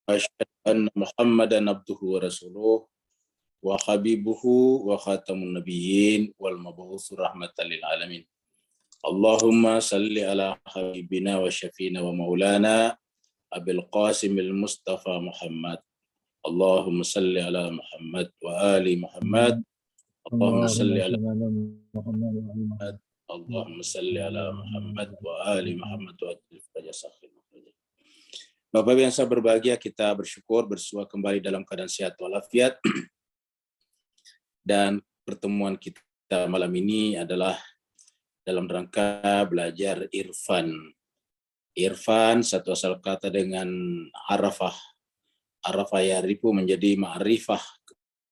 Asyhadu anna Muhammadan abduhu wa rasuluh wa habibuhu wa khatamun nabiyyin wal mab'uts rahmatan lil alamin. Allahumma salli ala habibina wa syafiina wa maulana Abil Qasim al-Mustafa Muhammad. Allahumma salli ala Muhammad wa ali Muhammad. Allahumma salli ala Muhammad. Allahumma salli ala Muhammad wa ali Muhammad wa Bapak Ibu yang saya berbahagia, kita bersyukur bersua kembali dalam keadaan sehat walafiat. Dan pertemuan kita malam ini adalah dalam rangka belajar irfan. Irfan satu asal kata dengan arafah. Arafah ya'rifu menjadi ma'rifah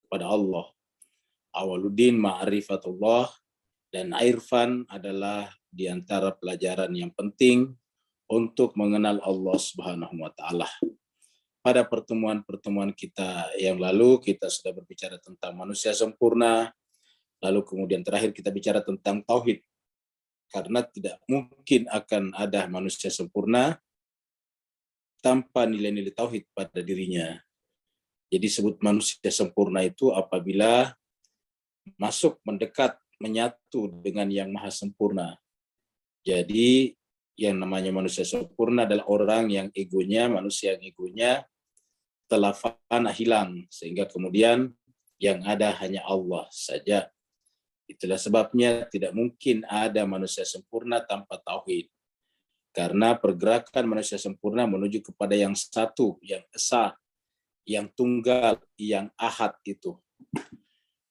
kepada Allah. Awaluddin ma'rifatullah, dan irfan adalah di antara pelajaran yang penting untuk mengenal Allah Subhanahu wa taala. Pada pertemuan-pertemuan kita yang lalu kita sudah berbicara tentang manusia sempurna, lalu kemudian terakhir kita bicara tentang tauhid. Karena tidak mungkin akan ada manusia sempurna tanpa nilai-nilai tauhid pada dirinya. Jadi sebut manusia sempurna itu apabila masuk, mendekat, menyatu dengan yang maha sempurna. Jadi yang namanya manusia sempurna adalah orang yang egonya, manusia yang egonya telah fana, hilang, sehingga kemudian yang ada hanya Allah saja. Itulah sebabnya tidak mungkin ada manusia sempurna tanpa tauhid. Karena pergerakan manusia sempurna menuju kepada yang satu, yang esa, yang tunggal, yang ahad itu.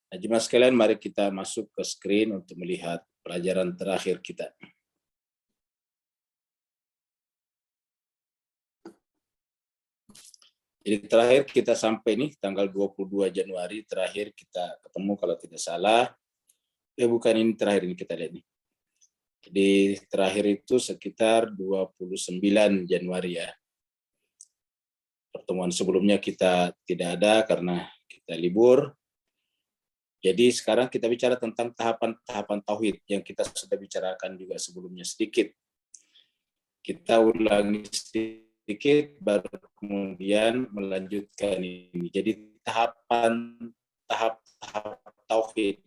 Nah, jemaah sekalian, mari kita masuk ke screen untuk melihat pelajaran terakhir kita. Jadi terakhir kita sampai nih tanggal 22 Januari terakhir kita ketemu kalau tidak salah. Bukan ini terakhir, ini kita lihat nih. Jadi terakhir itu sekitar 29 Januari ya. Pertemuan sebelumnya kita tidak ada karena kita libur. Jadi sekarang kita bicara tentang tahapan-tahapan tauhid yang kita sudah bicarakan juga sebelumnya sedikit. Kita ulangi sedikit baru kemudian melanjutkan ini. Jadi tahap tauhid.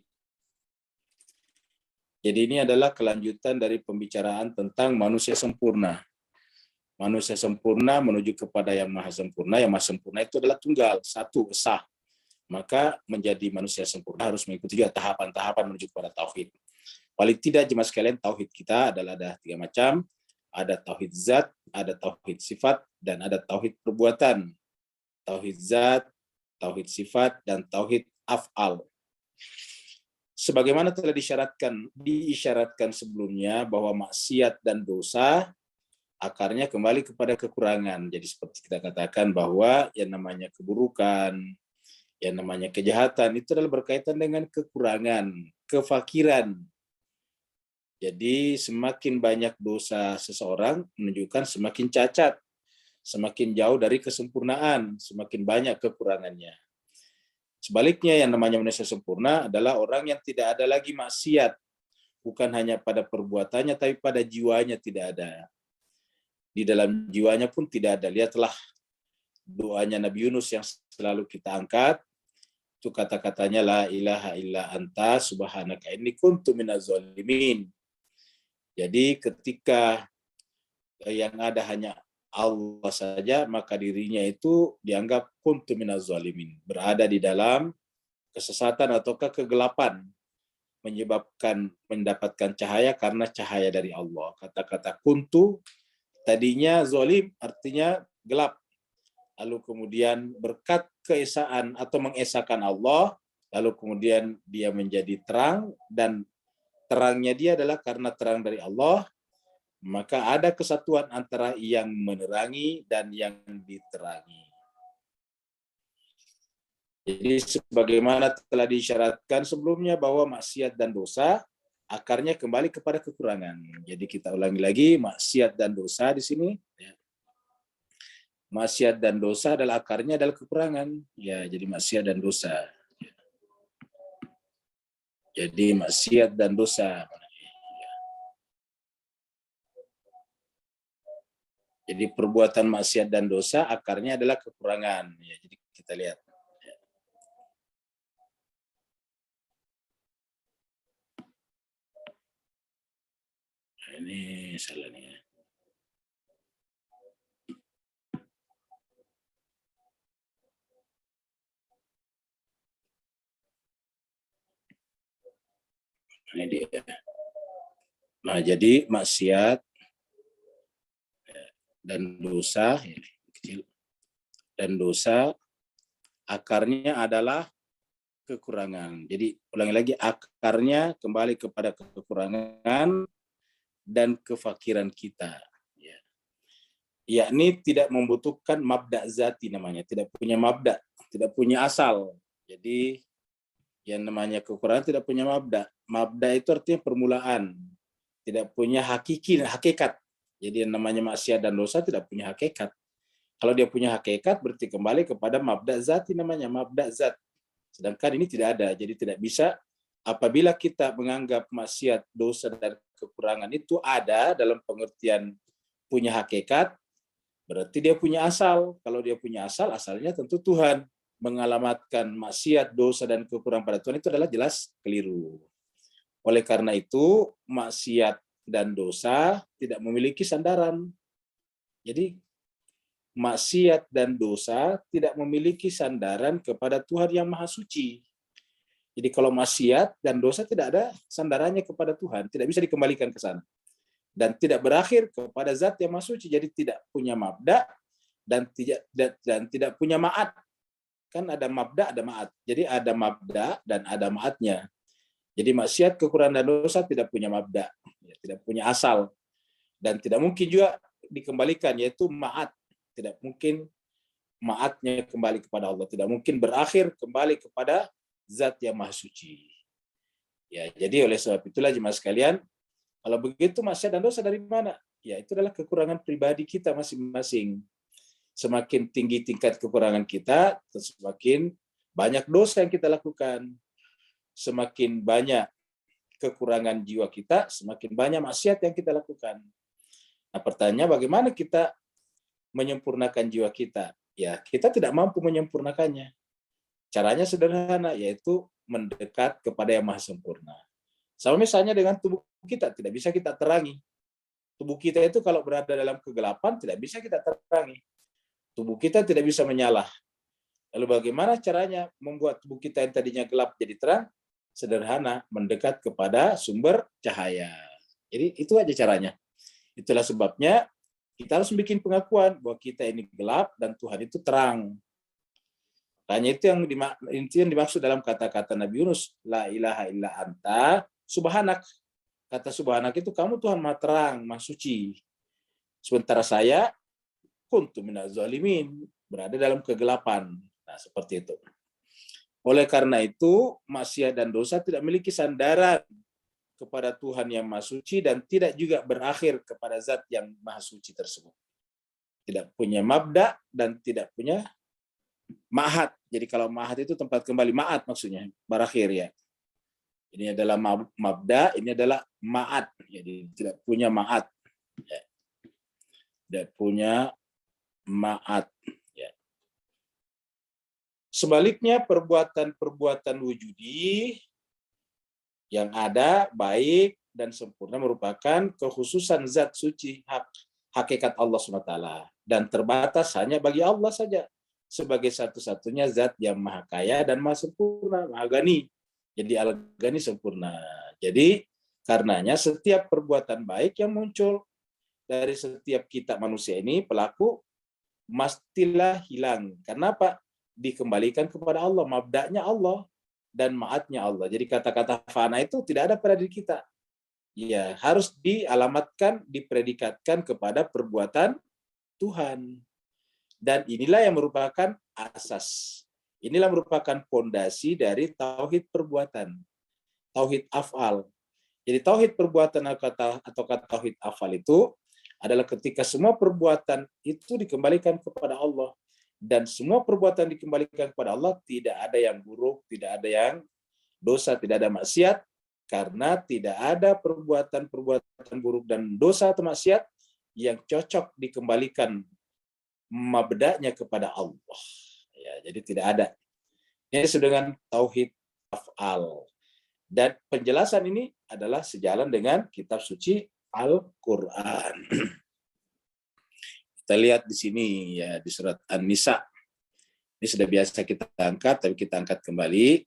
Jadi ini adalah kelanjutan dari pembicaraan tentang manusia sempurna. Manusia sempurna menuju kepada yang maha sempurna. Yang maha sempurna itu adalah tunggal, satu, esa. Maka menjadi manusia sempurna harus mengikuti juga tahapan-tahapan menuju kepada tauhid. Paling tidak jemaah sekalian, tauhid kita adalah ada 3 macam. Ada tauhid zat, ada tauhid sifat, dan ada tauhid perbuatan. Tauhid zat, tauhid sifat, dan tauhid af'al. Sebagaimana telah diisyaratkan sebelumnya bahwa maksiat dan dosa akarnya kembali kepada kekurangan. Jadi seperti kita katakan bahwa yang namanya keburukan, yang namanya kejahatan itu adalah berkaitan dengan kekurangan, kefakiran. Jadi semakin banyak dosa seseorang menunjukkan semakin cacat, semakin jauh dari kesempurnaan, semakin banyak kekurangannya. Sebaliknya yang namanya manusia sempurna adalah orang yang tidak ada lagi maksiat, bukan hanya pada perbuatannya tapi pada jiwanya tidak ada. Di dalam jiwanya pun tidak ada. Lihatlah doanya Nabi Yunus yang selalu kita angkat, itu kata-katanya la ilaha illa anta subhanaka inni kuntu minaz zalimin. Jadi ketika yang ada hanya Allah saja, maka dirinya itu dianggap kuntu minaz zalimin, berada di dalam kesesatan ataukah kegelapan, menyebabkan mendapatkan cahaya karena cahaya dari Allah. Kata-kata kuntu tadinya zalim artinya gelap. Lalu kemudian berkat keesaan atau mengesahkan Allah, lalu kemudian dia menjadi terang, dan terangnya dia adalah karena terang dari Allah, maka ada kesatuan antara yang menerangi dan yang diterangi. Jadi sebagaimana telah disyaratkan sebelumnya bahwa maksiat dan dosa akarnya kembali kepada kekurangan. Jadi kita ulangi lagi, maksiat dan dosa di sini. Maksiat dan dosa adalah akarnya adalah kekurangan. Ya, jadi maksiat dan dosa. Jadi maksiat dan dosa. Jadi perbuatan maksiat dan dosa akarnya adalah kekurangan. Ya, jadi kita lihat. Ini salah nih ya. Ini dia. Nah, jadi maksiat dan dosa kecil dan dosa akarnya adalah kekurangan. Jadi ulangi lagi, akarnya kembali kepada kekurangan dan kefakiran kita. Ya. Yakni tidak membutuhkan mabda zati namanya, tidak punya mabda, tidak punya asal. Jadi yang namanya kekurangan tidak punya mabda. Mabda itu artinya permulaan, tidak punya hakikat. Jadi yang namanya maksiat dan dosa tidak punya hakikat. Kalau dia punya hakikat berarti kembali kepada mabda zati namanya, mabda zat. Sedangkan ini tidak ada, jadi tidak bisa. Apabila kita menganggap maksiat, dosa, dan kekurangan itu ada dalam pengertian punya hakikat, berarti dia punya asal. Kalau dia punya asal, asalnya tentu Tuhan. Mengalamatkan maksiat, dosa, dan kekurangan pada Tuhan itu adalah jelas keliru. Oleh karena itu, maksiat dan dosa tidak memiliki sandaran. Jadi, maksiat dan dosa tidak memiliki sandaran kepada Tuhan yang Maha Suci. Jadi kalau maksiat dan dosa tidak ada sandarannya kepada Tuhan, tidak bisa dikembalikan ke sana. Dan tidak berakhir kepada zat yang Maha Suci, jadi tidak punya mabda dan tidak punya ma'at. Kan ada mabda, ada ma'at. Jadi ada mabda dan ada ma'atnya. Jadi maksiat, kekurangan dan dosa tidak punya mabda, tidak punya asal. Dan tidak mungkin juga dikembalikan, yaitu ma'at. Tidak mungkin ma'atnya kembali kepada Allah. Tidak mungkin berakhir kembali kepada zat yang Maha Suci. Ya, jadi oleh sebab itulah jemaah sekalian, kalau begitu maksiat dan dosa dari mana? Ya, itu adalah kekurangan pribadi kita masing-masing. Semakin tinggi tingkat kekurangan kita, semakin banyak dosa yang kita lakukan. Semakin banyak kekurangan jiwa kita, semakin banyak maksiat yang kita lakukan. Nah, pertanyaannya bagaimana kita menyempurnakan jiwa kita? Ya, kita tidak mampu menyempurnakannya. Caranya sederhana, yaitu mendekat kepada yang Maha Sempurna. Sama misalnya dengan tubuh kita, tidak bisa kita terangi. Tubuh kita itu kalau berada dalam kegelapan, tidak bisa kita terangi. Tubuh kita tidak bisa menyala. Lalu bagaimana caranya membuat tubuh kita yang tadinya gelap jadi terang? Sederhana, mendekat kepada sumber cahaya. Jadi itu aja caranya. Itulah sebabnya kita harus bikin pengakuan bahwa kita ini gelap dan Tuhan itu terang. Hanya itu yang dimaksud dalam kata-kata Nabi Yunus, la ilaha illa anta subhanak. Kata subhanak itu kamu Tuhan Maha terang, Maha suci. Sementara saya kuntu minaz zalimin, berada dalam kegelapan. Nah, seperti itu. Oleh karena itu, maksiat dan dosa tidak memiliki sandaran kepada Tuhan yang Maha Suci dan tidak juga berakhir kepada zat yang Maha Suci tersebut. Tidak punya mabda dan tidak punya ma'at. Jadi kalau ma'at itu tempat kembali, ma'at maksudnya, berakhir ya. Ini adalah mabda, ini adalah ma'at. Jadi tidak punya ma'at. Ya. Tidak punya ma'at. Ya. Sebaliknya perbuatan-perbuatan wujudi yang ada baik dan sempurna merupakan kekhususan zat suci hakikat Allah SWT dan terbatas hanya bagi Allah saja sebagai satu-satunya zat yang maha kaya dan maha sempurna, maha gani. Jadi al-gani sempurna. Jadi karenanya setiap perbuatan baik yang muncul dari setiap kita manusia ini pelaku mestilah hilang. Karena apa? Dikembalikan kepada Allah, mabda'nya Allah dan ma'atnya Allah. Jadi kata-kata fana itu tidak ada pada diri kita. Ya, harus dialamatkan, dipredikatkan kepada perbuatan Tuhan. Dan inilah yang merupakan asas. Inilah merupakan fondasi dari tauhid perbuatan. Tauhid af'al. Jadi tauhid perbuatan atau tauhid af'al itu adalah ketika semua perbuatan itu dikembalikan kepada Allah. Dan semua perbuatan dikembalikan kepada Allah, tidak ada yang buruk, tidak ada yang dosa, tidak ada maksiat, karena tidak ada perbuatan-perbuatan buruk dan dosa atau maksiat yang cocok dikembalikan mabda'nya kepada Allah. Ya, jadi tidak ada. Ini disebut dengan tauhid af'al. Dan penjelasan ini adalah sejalan dengan kitab suci Al-Quran. Kita lihat di sini ya di surat An-Nisa. Ini sudah biasa kita angkat, tapi kita angkat kembali.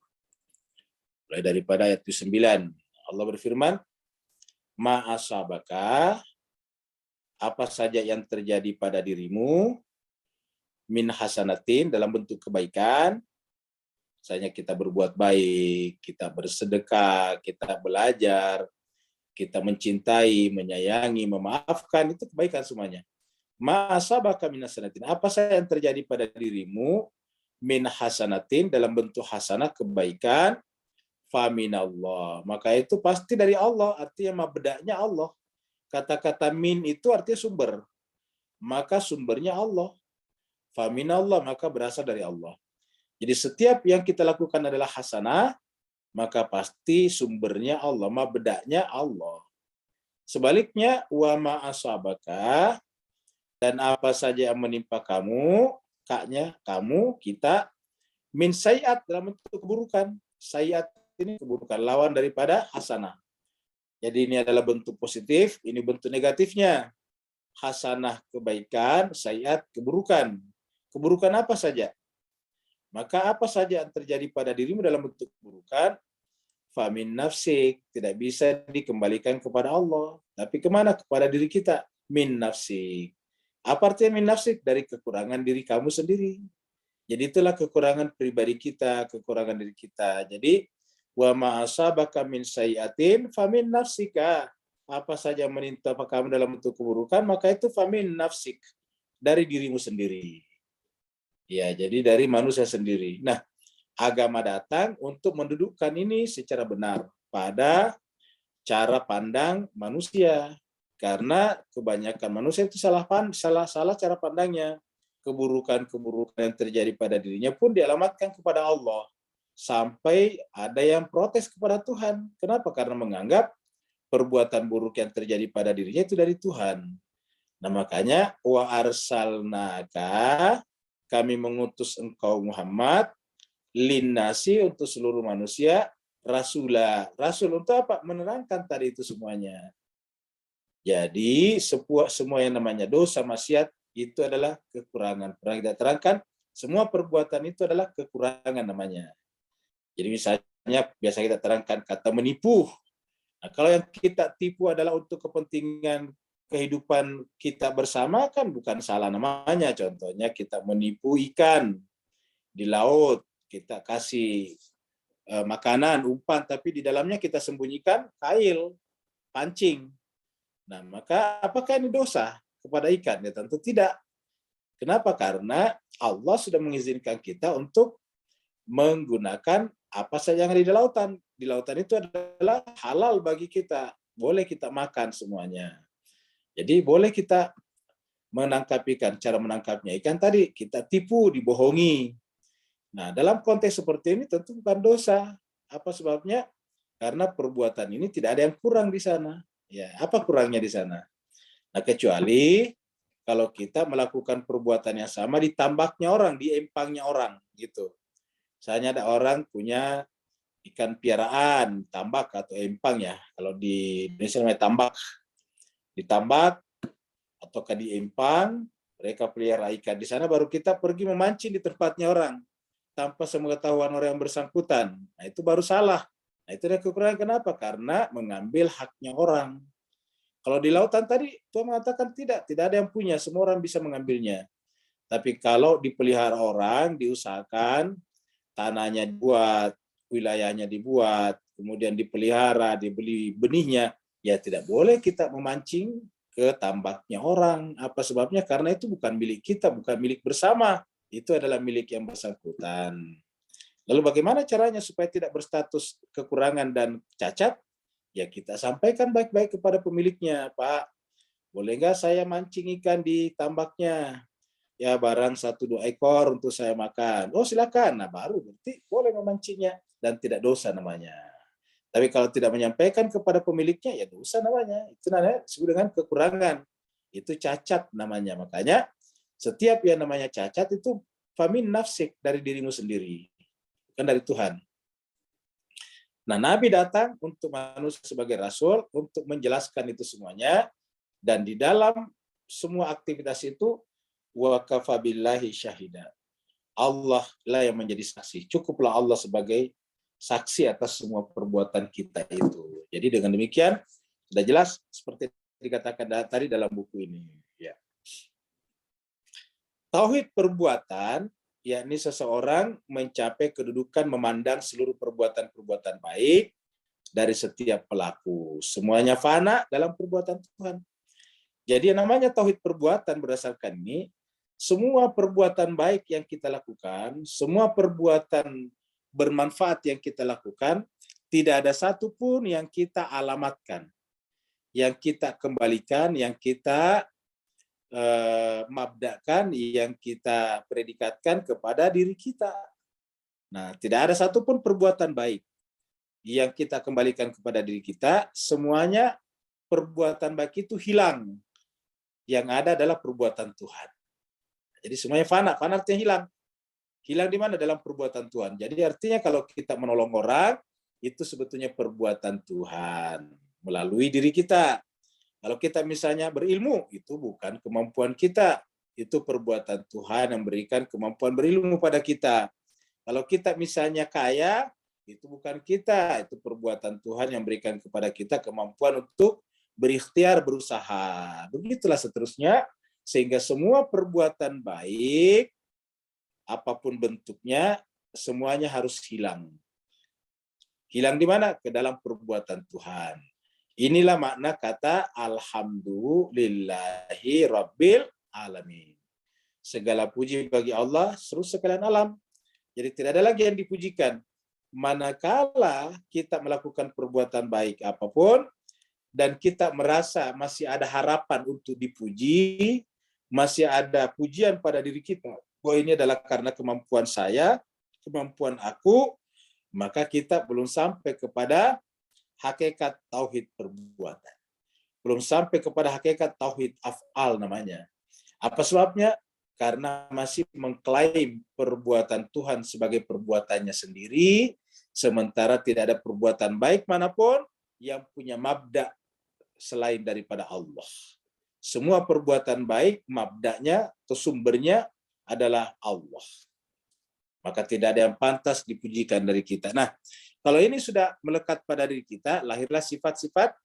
Mulai daripada ayat 9. Allah berfirman, Ma'asabaka, apa saja yang terjadi pada dirimu, min hasanatin, dalam bentuk kebaikan, misalnya kita berbuat baik, kita bersedekah, kita belajar, kita mencintai, menyayangi, memaafkan, itu kebaikan semuanya. Ma'asabaka min hasanatin, apa saja yang terjadi pada dirimu, min hasanatin, dalam bentuk hasanah, kebaikan, faminallah, maka itu pasti dari Allah, artinya mabda'nya Allah. Kata-kata min itu artinya sumber, maka sumbernya Allah. Faminallah, maka berasal dari Allah. Jadi setiap yang kita lakukan adalah hasanah, maka pasti sumbernya Allah, mabda'nya Allah. Sebaliknya, wa ma'asabaka, dan apa saja yang menimpa kamu, kaknya, kamu, kita, min sayiat, dalam bentuk keburukan. Sayiat ini keburukan, lawan daripada hasanah. Jadi ini adalah bentuk positif, ini bentuk negatifnya. Hasanah kebaikan, sayiat keburukan. Keburukan apa saja? Maka apa saja yang terjadi pada dirimu dalam bentuk keburukan, famin nafsik, tidak bisa dikembalikan kepada Allah. Tapi kemana? Kepada diri kita. Min nafsik. Apa artinya min nafsik? Dari kekurangan diri kamu sendiri. Jadi itulah kekurangan pribadi kita, kekurangan diri kita. Jadi, wa ma'asabaka min sayyatin famin nafsika. Apa saja menimpa kamu dalam bentuk keburukan, maka itu famin nafsik. Dari dirimu sendiri. Ya, jadi dari manusia sendiri. Nah, agama datang untuk mendudukkan ini secara benar pada cara pandang manusia. Karena kebanyakan manusia itu salah cara pandangnya. Keburukan-keburukan yang terjadi pada dirinya pun dialamatkan kepada Allah. Sampai ada yang protes kepada Tuhan. Kenapa? Karena menganggap perbuatan buruk yang terjadi pada dirinya itu dari Tuhan. Nah, makanya wa arsalnaka, kami mengutus engkau Muhammad, linnasi, untuk seluruh manusia, rasulah. Rasul untuk apa? Menerangkan tadi itu semuanya. Jadi semua yang namanya dosa, maksiat, itu adalah kekurangan. Pernah kita terangkan, semua perbuatan itu adalah kekurangan namanya. Jadi misalnya biasa kita terangkan kata menipu. Nah, kalau yang kita tipu adalah untuk kepentingan kehidupan kita bersama, kan bukan salah namanya. Contohnya kita menipu ikan di laut, kita kasih makanan, umpan, tapi di dalamnya kita sembunyikan kail, pancing. Nah, maka apakah ini dosa kepada ikan? Ya tentu tidak. Kenapa? Karena Allah sudah mengizinkan kita untuk menggunakan apa saja yang ada di lautan. Di lautan itu adalah halal bagi kita. Boleh kita makan semuanya. Jadi boleh kita menangkap ikan. Cara menangkapnya ikan tadi, kita tipu, dibohongi. Nah, dalam konteks seperti ini tentu bukan dosa. Apa sebabnya? Karena perbuatan ini tidak ada yang kurang di sana. Ya, apa kurangnya di sana? Nah, kecuali kalau kita melakukan perbuatan yang sama di tambaknya orang, di empangnya orang, gitu. Misalnya ada orang punya ikan piaraan, tambak atau empang ya. Kalau di Indonesia namanya tambak. Di tambak ataukah di empang, mereka pelihara ikan di sana, baru kita pergi memancing di tempatnya orang tanpa sepengetahuan orang yang bersangkutan. Nah, itu baru salah. Nah, itu ada kekurangan. Kenapa? Karena mengambil haknya orang. Kalau di lautan tadi, Tuhan mengatakan tidak ada yang punya, semua orang bisa mengambilnya. Tapi kalau dipelihara orang, diusahakan, tanahnya dibuat, wilayahnya dibuat, kemudian dipelihara, dibeli benihnya, ya tidak boleh kita memancing ke tambaknya orang. Apa sebabnya? Karena itu bukan milik kita, bukan milik bersama. Itu adalah milik yang bersangkutan. Lalu bagaimana caranya supaya tidak berstatus kekurangan dan cacat? Ya kita sampaikan baik-baik kepada pemiliknya, Pak, boleh nggak saya mancing ikan di tambaknya? Ya barang 1-2 ekor untuk saya makan. Oh silakan. Nah baru berarti boleh memancingnya dan tidak dosa namanya. Tapi kalau tidak menyampaikan kepada pemiliknya, ya dosa namanya. Itu namanya disebut dengan kekurangan. Itu cacat namanya. Makanya setiap yang namanya cacat itu famin nafsik, dari dirimu sendiri, bukan dari Tuhan. Nah, Nabi datang untuk manusia sebagai rasul untuk menjelaskan itu semuanya, dan di dalam semua aktivitas itu wa kafa billahi syahida. Allah lah yang menjadi saksi. Cukuplah Allah sebagai saksi atas semua perbuatan kita itu. Jadi dengan demikian sudah jelas seperti dikatakan tadi dalam buku ini. Ya. Tauhid perbuatan, yakni seseorang mencapai kedudukan memandang seluruh perbuatan-perbuatan baik dari setiap pelaku. Semuanya fana dalam perbuatan Tuhan. Jadi yang namanya tauhid perbuatan berdasarkan ini, semua perbuatan baik yang kita lakukan, semua perbuatan bermanfaat yang kita lakukan, tidak ada satupun yang kita alamatkan, yang kita kembalikan, yang kita mabdakan, yang kita predikatkan kepada diri kita. Nah, tidak ada satupun perbuatan baik yang kita kembalikan kepada diri kita, semuanya perbuatan baik itu hilang. Yang ada adalah perbuatan Tuhan. Jadi semuanya fana, fana artinya hilang. Hilang di mana? Dalam perbuatan Tuhan. Jadi artinya kalau kita menolong orang, itu sebetulnya perbuatan Tuhan melalui diri kita. Kalau kita misalnya berilmu, itu bukan kemampuan kita. Itu perbuatan Tuhan yang memberikan kemampuan berilmu pada kita. Kalau kita misalnya kaya, itu bukan kita. Itu perbuatan Tuhan yang memberikan kepada kita kemampuan untuk berikhtiar, berusaha. Begitulah seterusnya. Sehingga semua perbuatan baik, apapun bentuknya, semuanya harus hilang. Hilang di mana? Ke dalam perbuatan Tuhan. Inilah makna kata alhamdulillahi rabbil alamin. Segala puji bagi Allah seluruh sekalian alam. Jadi tidak ada lagi yang dipujikan. Manakala kita melakukan perbuatan baik apapun, dan kita merasa masih ada harapan untuk dipuji, masih ada pujian pada diri kita, bahwa ini adalah karena kemampuan saya, kemampuan aku, maka kita belum sampai kepada hakikat tauhid perbuatan. Belum sampai kepada hakikat tauhid af'al namanya. Apa sebabnya? Karena masih mengklaim perbuatan Tuhan sebagai perbuatannya sendiri, sementara tidak ada perbuatan baik manapun yang punya mabda selain daripada Allah. Semua perbuatan baik, mabdanya atau sumbernya adalah Allah. Maka tidak ada yang pantas dipujikan dari kita. Nah, kalau ini sudah melekat pada diri kita, lahirlah sifat-sifat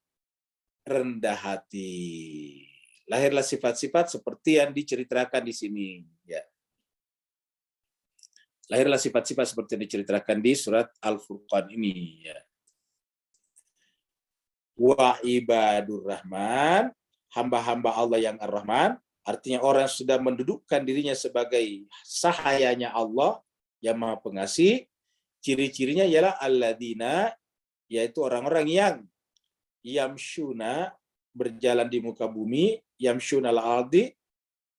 rendah hati. Lahirlah sifat-sifat seperti yang diceritakan di sini. Ya. Lahirlah sifat-sifat seperti yang diceritakan di surat Al-Furqan ini. Ya. Wa ibadur rahman, hamba-hamba Allah yang ar-Rahman, artinya orang yang sudah mendudukkan dirinya sebagai sahayanya Allah yang Maha Pengasih. Ciri-cirinya ialah alladzina, yaitu orang-orang yang yamshuna, berjalan di muka bumi, yamshuna al-ardi,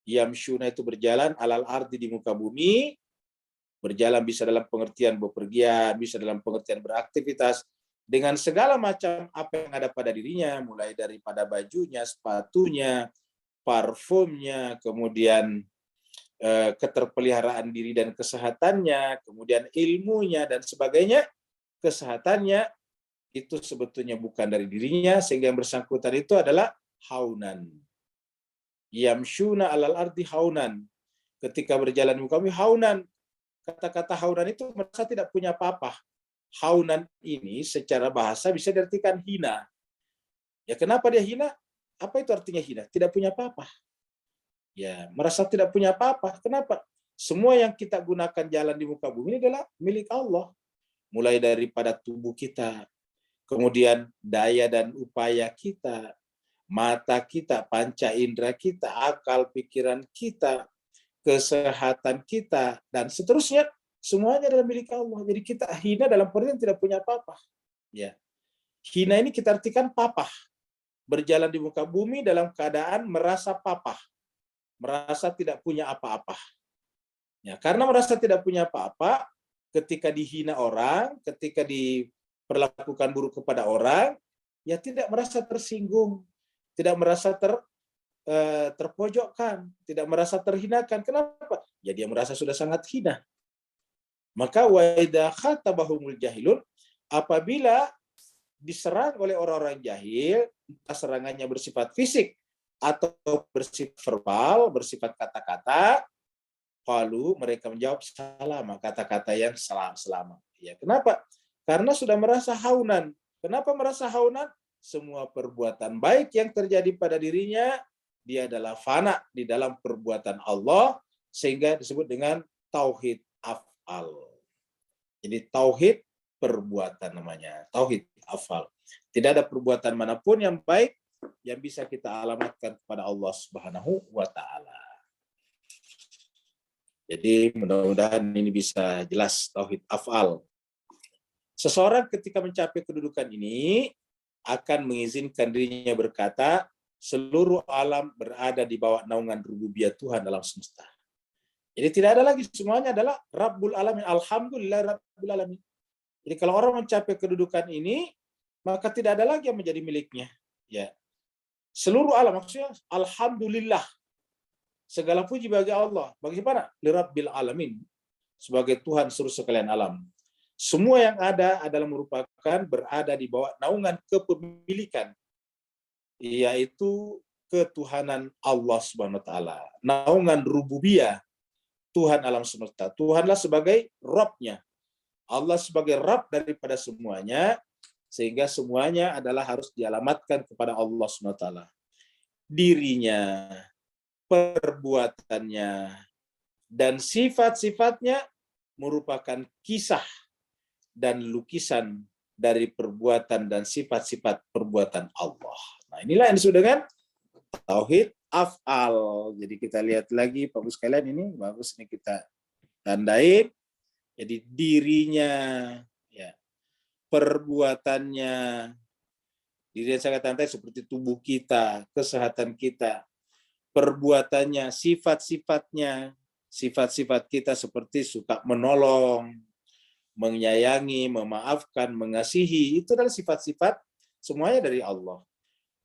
yamshuna itu berjalan alal ardi, di muka bumi. Berjalan bisa dalam pengertian bepergian, bisa dalam pengertian beraktivitas, dengan segala macam apa yang ada pada dirinya, mulai daripada bajunya, sepatunya, parfumnya, kemudian keterpeliharaan diri dan kesehatannya, kemudian ilmunya dan sebagainya. Kesehatannya itu sebetulnya bukan dari dirinya, sehingga yang bersangkutan itu adalah haunan. Yamshuna alal ardi haunan. Ketika berjalan di muka bumi, haunan. Kata-kata haunan itu merasa tidak punya apa-apa. Haunan ini secara bahasa bisa diartikan hina. Ya, kenapa dia hina? Apa itu artinya hina? Tidak punya apa-apa. Ya, merasa tidak punya apa-apa. Kenapa? Semua yang kita gunakan jalan di muka bumi ini adalah milik Allah. Mulai daripada tubuh kita, kemudian daya dan upaya kita, mata kita, panca indera kita, akal pikiran kita, kesehatan kita, dan seterusnya, semuanya adalah milik Allah. Jadi kita hina dalam pengertian tidak punya apa-apa. Ya. Hina ini kita artikan papah. Berjalan di muka bumi dalam keadaan merasa papah. Merasa tidak punya apa-apa. Ya, karena merasa tidak punya apa-apa, ketika dihina orang, ketika diperlakukan buruk kepada orang, ya tidak merasa tersinggung, tidak merasa terpojokkan, tidak merasa terhinakan. Kenapa? Ya dia merasa sudah sangat hina. Maka wa idza khatabahumul jahilun, apabila diserang oleh orang-orang jahil, entah serangannya bersifat fisik atau bersifat verbal, bersifat kata-kata, qalu, mereka menjawab salama, kata-kata yang selama. Ya, kenapa? Karena sudah merasa haunan. Kenapa merasa haunan? Semua perbuatan baik yang terjadi pada dirinya, dia adalah fana di dalam perbuatan Allah, sehingga disebut dengan tauhid af'al. Jadi tauhid perbuatan namanya, tauhid af'al. Tidak ada perbuatan manapun yang baik yang bisa kita alamatkan kepada Allah Subhanahu wa taala. Jadi mudah-mudahan ini bisa jelas tauhid af'al. Seseorang ketika mencapai kedudukan ini akan mengizinkan dirinya berkata, seluruh alam berada di bawah naungan rububiyah Tuhan dalam semesta. Jadi tidak ada lagi, semuanya adalah Rabbul Alamin. Alhamdulillah Rabbul Alamin. Jadi kalau orang mencapai kedudukan ini, maka tidak ada lagi yang menjadi miliknya. Ya, seluruh alam, maksudnya alhamdulillah. Segala puji bagi Allah. Bagaimana? Lirabbil alamin. Sebagai Tuhan seluruh sekalian alam. Semua yang ada adalah merupakan berada di bawah naungan kepemilikan, yaitu ketuhanan Allah Subhanahu wa taala. Naungan rububiyah, Tuhan alam semesta. Tuhanlah sebagai Rabb-nya. Allah sebagai Rabb daripada semuanya, sehingga semuanya adalah harus dialamatkan kepada Allah Subhanahu wa taala. Dirinya, perbuatannya, dan sifat-sifatnya merupakan kisah dan lukisan dari perbuatan dan sifat-sifat perbuatan Allah. Nah, inilah yang disebut dengan tauhid af'al. Jadi kita lihat lagi, Bapak sekalian, ini bagus, ini kita tandain. Jadi dirinya, ya, perbuatannya, diri yang saya katakan tadi seperti tubuh kita, kesehatan kita, perbuatannya, sifat-sifatnya, sifat-sifat kita seperti suka menolong, menyayangi, memaafkan, mengasihi, itu adalah sifat-sifat semuanya dari Allah.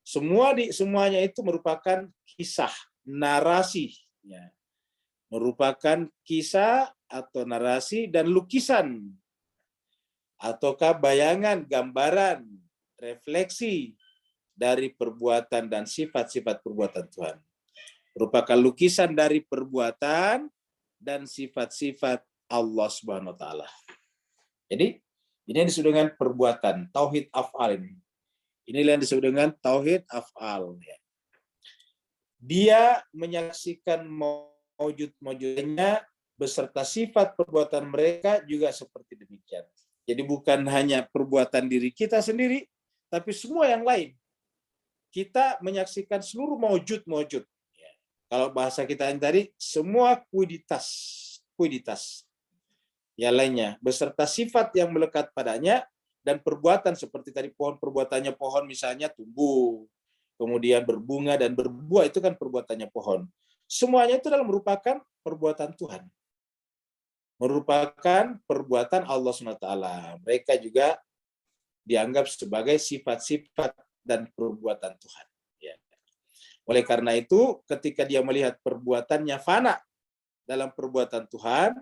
Semuanya itu merupakan kisah, narasi, ya. Merupakan kisah atau narasi dan lukisan, ataukah bayangan, gambaran, refleksi dari perbuatan dan sifat-sifat perbuatan Tuhan. Merupakan lukisan dari perbuatan dan sifat-sifat Allah Subhanahu wa taala. Jadi, ini yang disebut dengan perbuatan, tauhid af'al ini. Inilah yang disebut dengan tauhid af'al. Dia menyaksikan maujud-maujudnya beserta sifat perbuatan mereka juga seperti demikian. Jadi bukan hanya perbuatan diri kita sendiri, tapi semua yang lain. Kita menyaksikan seluruh maujud-maujud. Kalau bahasa kita yang tadi, semua kuiditas. Yang lainnya, beserta sifat yang melekat padanya, dan perbuatan seperti tadi pohon, perbuatannya pohon misalnya tumbuh, kemudian berbunga dan berbuah, itu kan perbuatannya pohon. Semuanya itu adalah merupakan perbuatan Tuhan. Merupakan perbuatan Allah SWT. Mereka juga dianggap sebagai sifat-sifat dan perbuatan Tuhan. Ya. Oleh karena itu, ketika dia melihat perbuatannya fana dalam perbuatan Tuhan,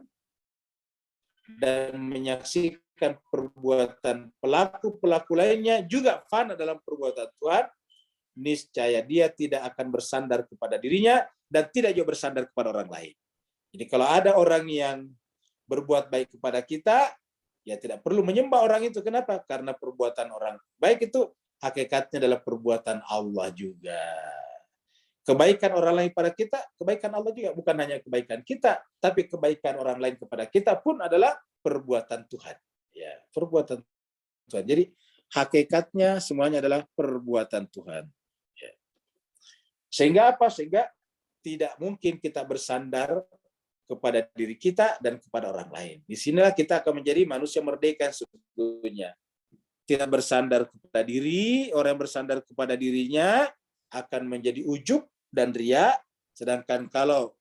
dan menyaksikan perbuatan pelaku-pelaku lainnya juga fana dalam perbuatan Tuhan, niscaya dia tidak akan bersandar kepada dirinya dan tidak juga bersandar kepada orang lain. Jadi kalau ada orang yang berbuat baik kepada kita, ya tidak perlu menyembah orang itu. Kenapa? Karena perbuatan orang baik itu hakikatnya adalah perbuatan Allah juga. Kebaikan orang lain pada kita, kebaikan Allah juga. Bukan hanya kebaikan kita, tapi kebaikan orang lain kepada kita pun adalah perbuatan Tuhan. Ya, perbuatan Tuhan. Jadi hakikatnya semuanya adalah perbuatan Tuhan. Ya. Sehingga apa? Sehingga tidak mungkin kita bersandar kepada diri kita dan kepada orang lain. Di sinilah kita akan menjadi manusia merdeka sebetulnya. Tidak bersandar kepada diri, orang yang bersandar kepada dirinya akan menjadi ujub dan riya, sedangkan kalau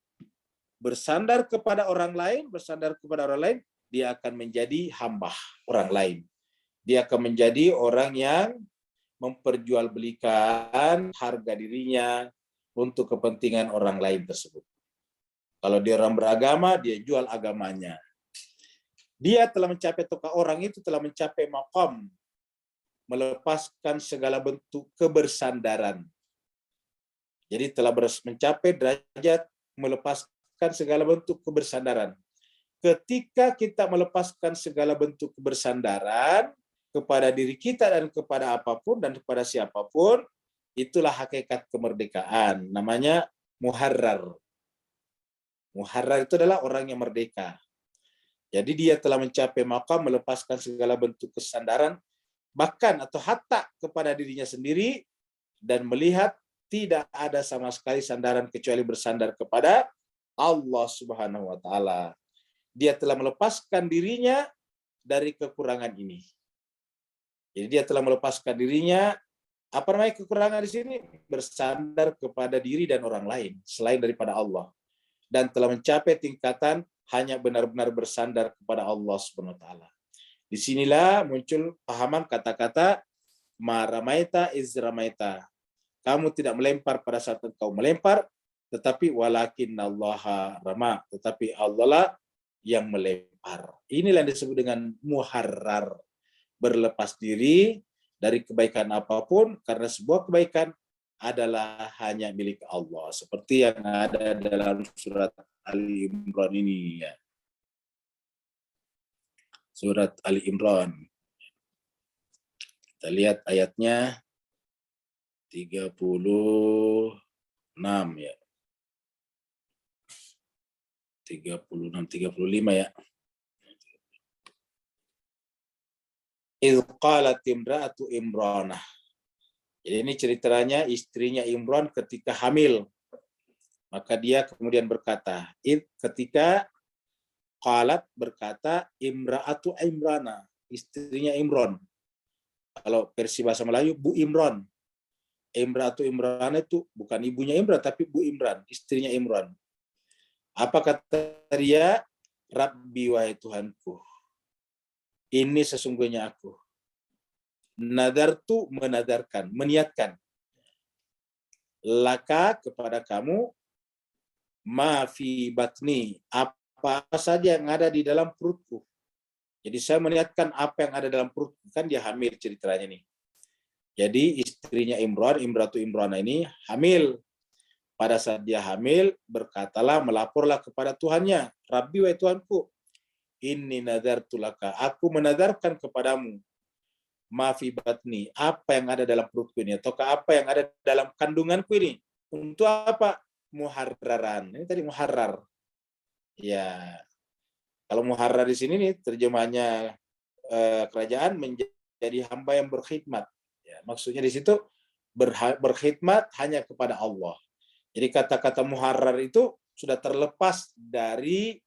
bersandar kepada orang lain, dia akan menjadi hamba orang lain. Dia akan menjadi orang yang memperjualbelikan harga dirinya, untuk kepentingan orang lain tersebut. Kalau dia orang beragama, dia jual agamanya. Dia telah mencapai, atau orang itu telah mencapai maqam, melepaskan segala bentuk kebersandaran. Jadi telah mencapai derajat melepaskan segala bentuk kebersandaran. Ketika kita melepaskan segala bentuk kebersandaran kepada diri kita dan kepada apapun dan kepada siapapun, itulah hakikat kemerdekaan. Namanya muharrar. Muharrar itu adalah orang yang merdeka. Jadi dia telah mencapai maqam melepaskan segala bentuk kesandaran, bahkan atau hatta kepada dirinya sendiri, dan melihat tidak ada sama sekali sandaran kecuali bersandar kepada Allah Subhanahu wa taala. Dia telah melepaskan dirinya dari kekurangan ini. Jadi dia telah melepaskan dirinya, apa namanya kekurangan di sini? Bersandar kepada diri dan orang lain selain daripada Allah. Dan telah mencapai tingkatan hanya benar-benar bersandar kepada Allah Subhanahu wa taala. Disinilah muncul pahaman kata-kata ma ramaita iz ramaita. Kamu tidak melempar pada saat engkau melempar, tetapi walakinallaha rama, tetapi Allah lah yang melempar. Inilah yang disebut dengan muharrar, berlepas diri dari kebaikan apapun, karena sebuah kebaikan adalah hanya milik Allah, seperti yang ada dalam surat Ali Imran ini ya. Surat Ali Imran. Kita lihat ayatnya 36 ya. 35 ya. Idz qalat imra'atu Imranah. Jadi ini ceritanya istrinya Imran ketika hamil. Maka dia kemudian berkata, ketika qalat berkata imra'atu Imranah, istrinya Imran. Kalau versi bahasa Melayu Bu Imran. Imra'atu Imran itu bukan ibunya Imran tapi Bu Imran, istrinya Imran. Apa kata dia? Rabbi wahai Tuhanku, ini sesungguhnya aku. Nadartu menadarkan, meniatkan. Laka kepada kamu, ma fi batni, apa saja yang ada di dalam perutku. Jadi saya meniatkan apa yang ada dalam perutku. Kan dia hamil ceritanya nih. Jadi istrinya Imran, Imratu Imran ini hamil. Pada saat dia hamil, berkatalah, melaporlah kepada Tuhannya, Rabbi wahai Tuhanku, inni nadartu laka, aku menadarkan kepadamu, ma fi batni, apa yang ada dalam perutku ini, ataukah apa yang ada dalam kandunganku ini. Untuk apa? Muharraran. Ini tadi muharrar. Ya, kalau muharrar di sini nih terjemahnya kerajaan menjadi hamba yang berkhidmat. Ya, maksudnya di situ berkhidmat hanya kepada Allah. Jadi kata-kata muharrar itu sudah terlepas dari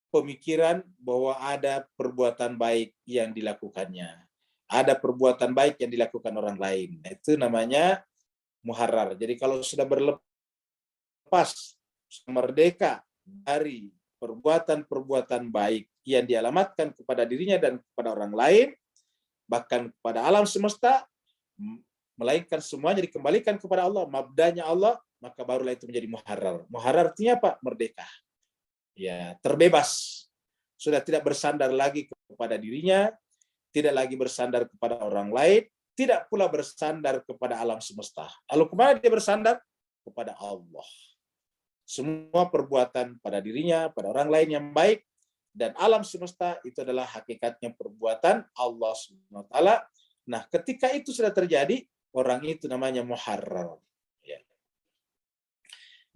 pemikiran bahwa ada perbuatan baik yang dilakukannya. Ada perbuatan baik yang dilakukan orang lain. Itu namanya muharrar. Jadi kalau sudah berlepas, merdeka dari perbuatan-perbuatan baik yang dialamatkan kepada dirinya dan kepada orang lain, bahkan kepada alam semesta, melainkan semuanya dikembalikan kepada Allah, mabdanya Allah, maka barulah itu menjadi muharrar. Muharrar artinya apa? Merdeka. Ya, terbebas. Sudah tidak bersandar lagi kepada dirinya, tidak lagi bersandar kepada orang lain, tidak pula bersandar kepada alam semesta. Lalu kemana dia bersandar? Kepada Allah. Semua perbuatan pada dirinya, pada orang lain yang baik, dan alam semesta itu adalah hakikatnya perbuatan Allah SWT. Nah, ketika itu sudah terjadi, orang itu namanya muharrar. Ya.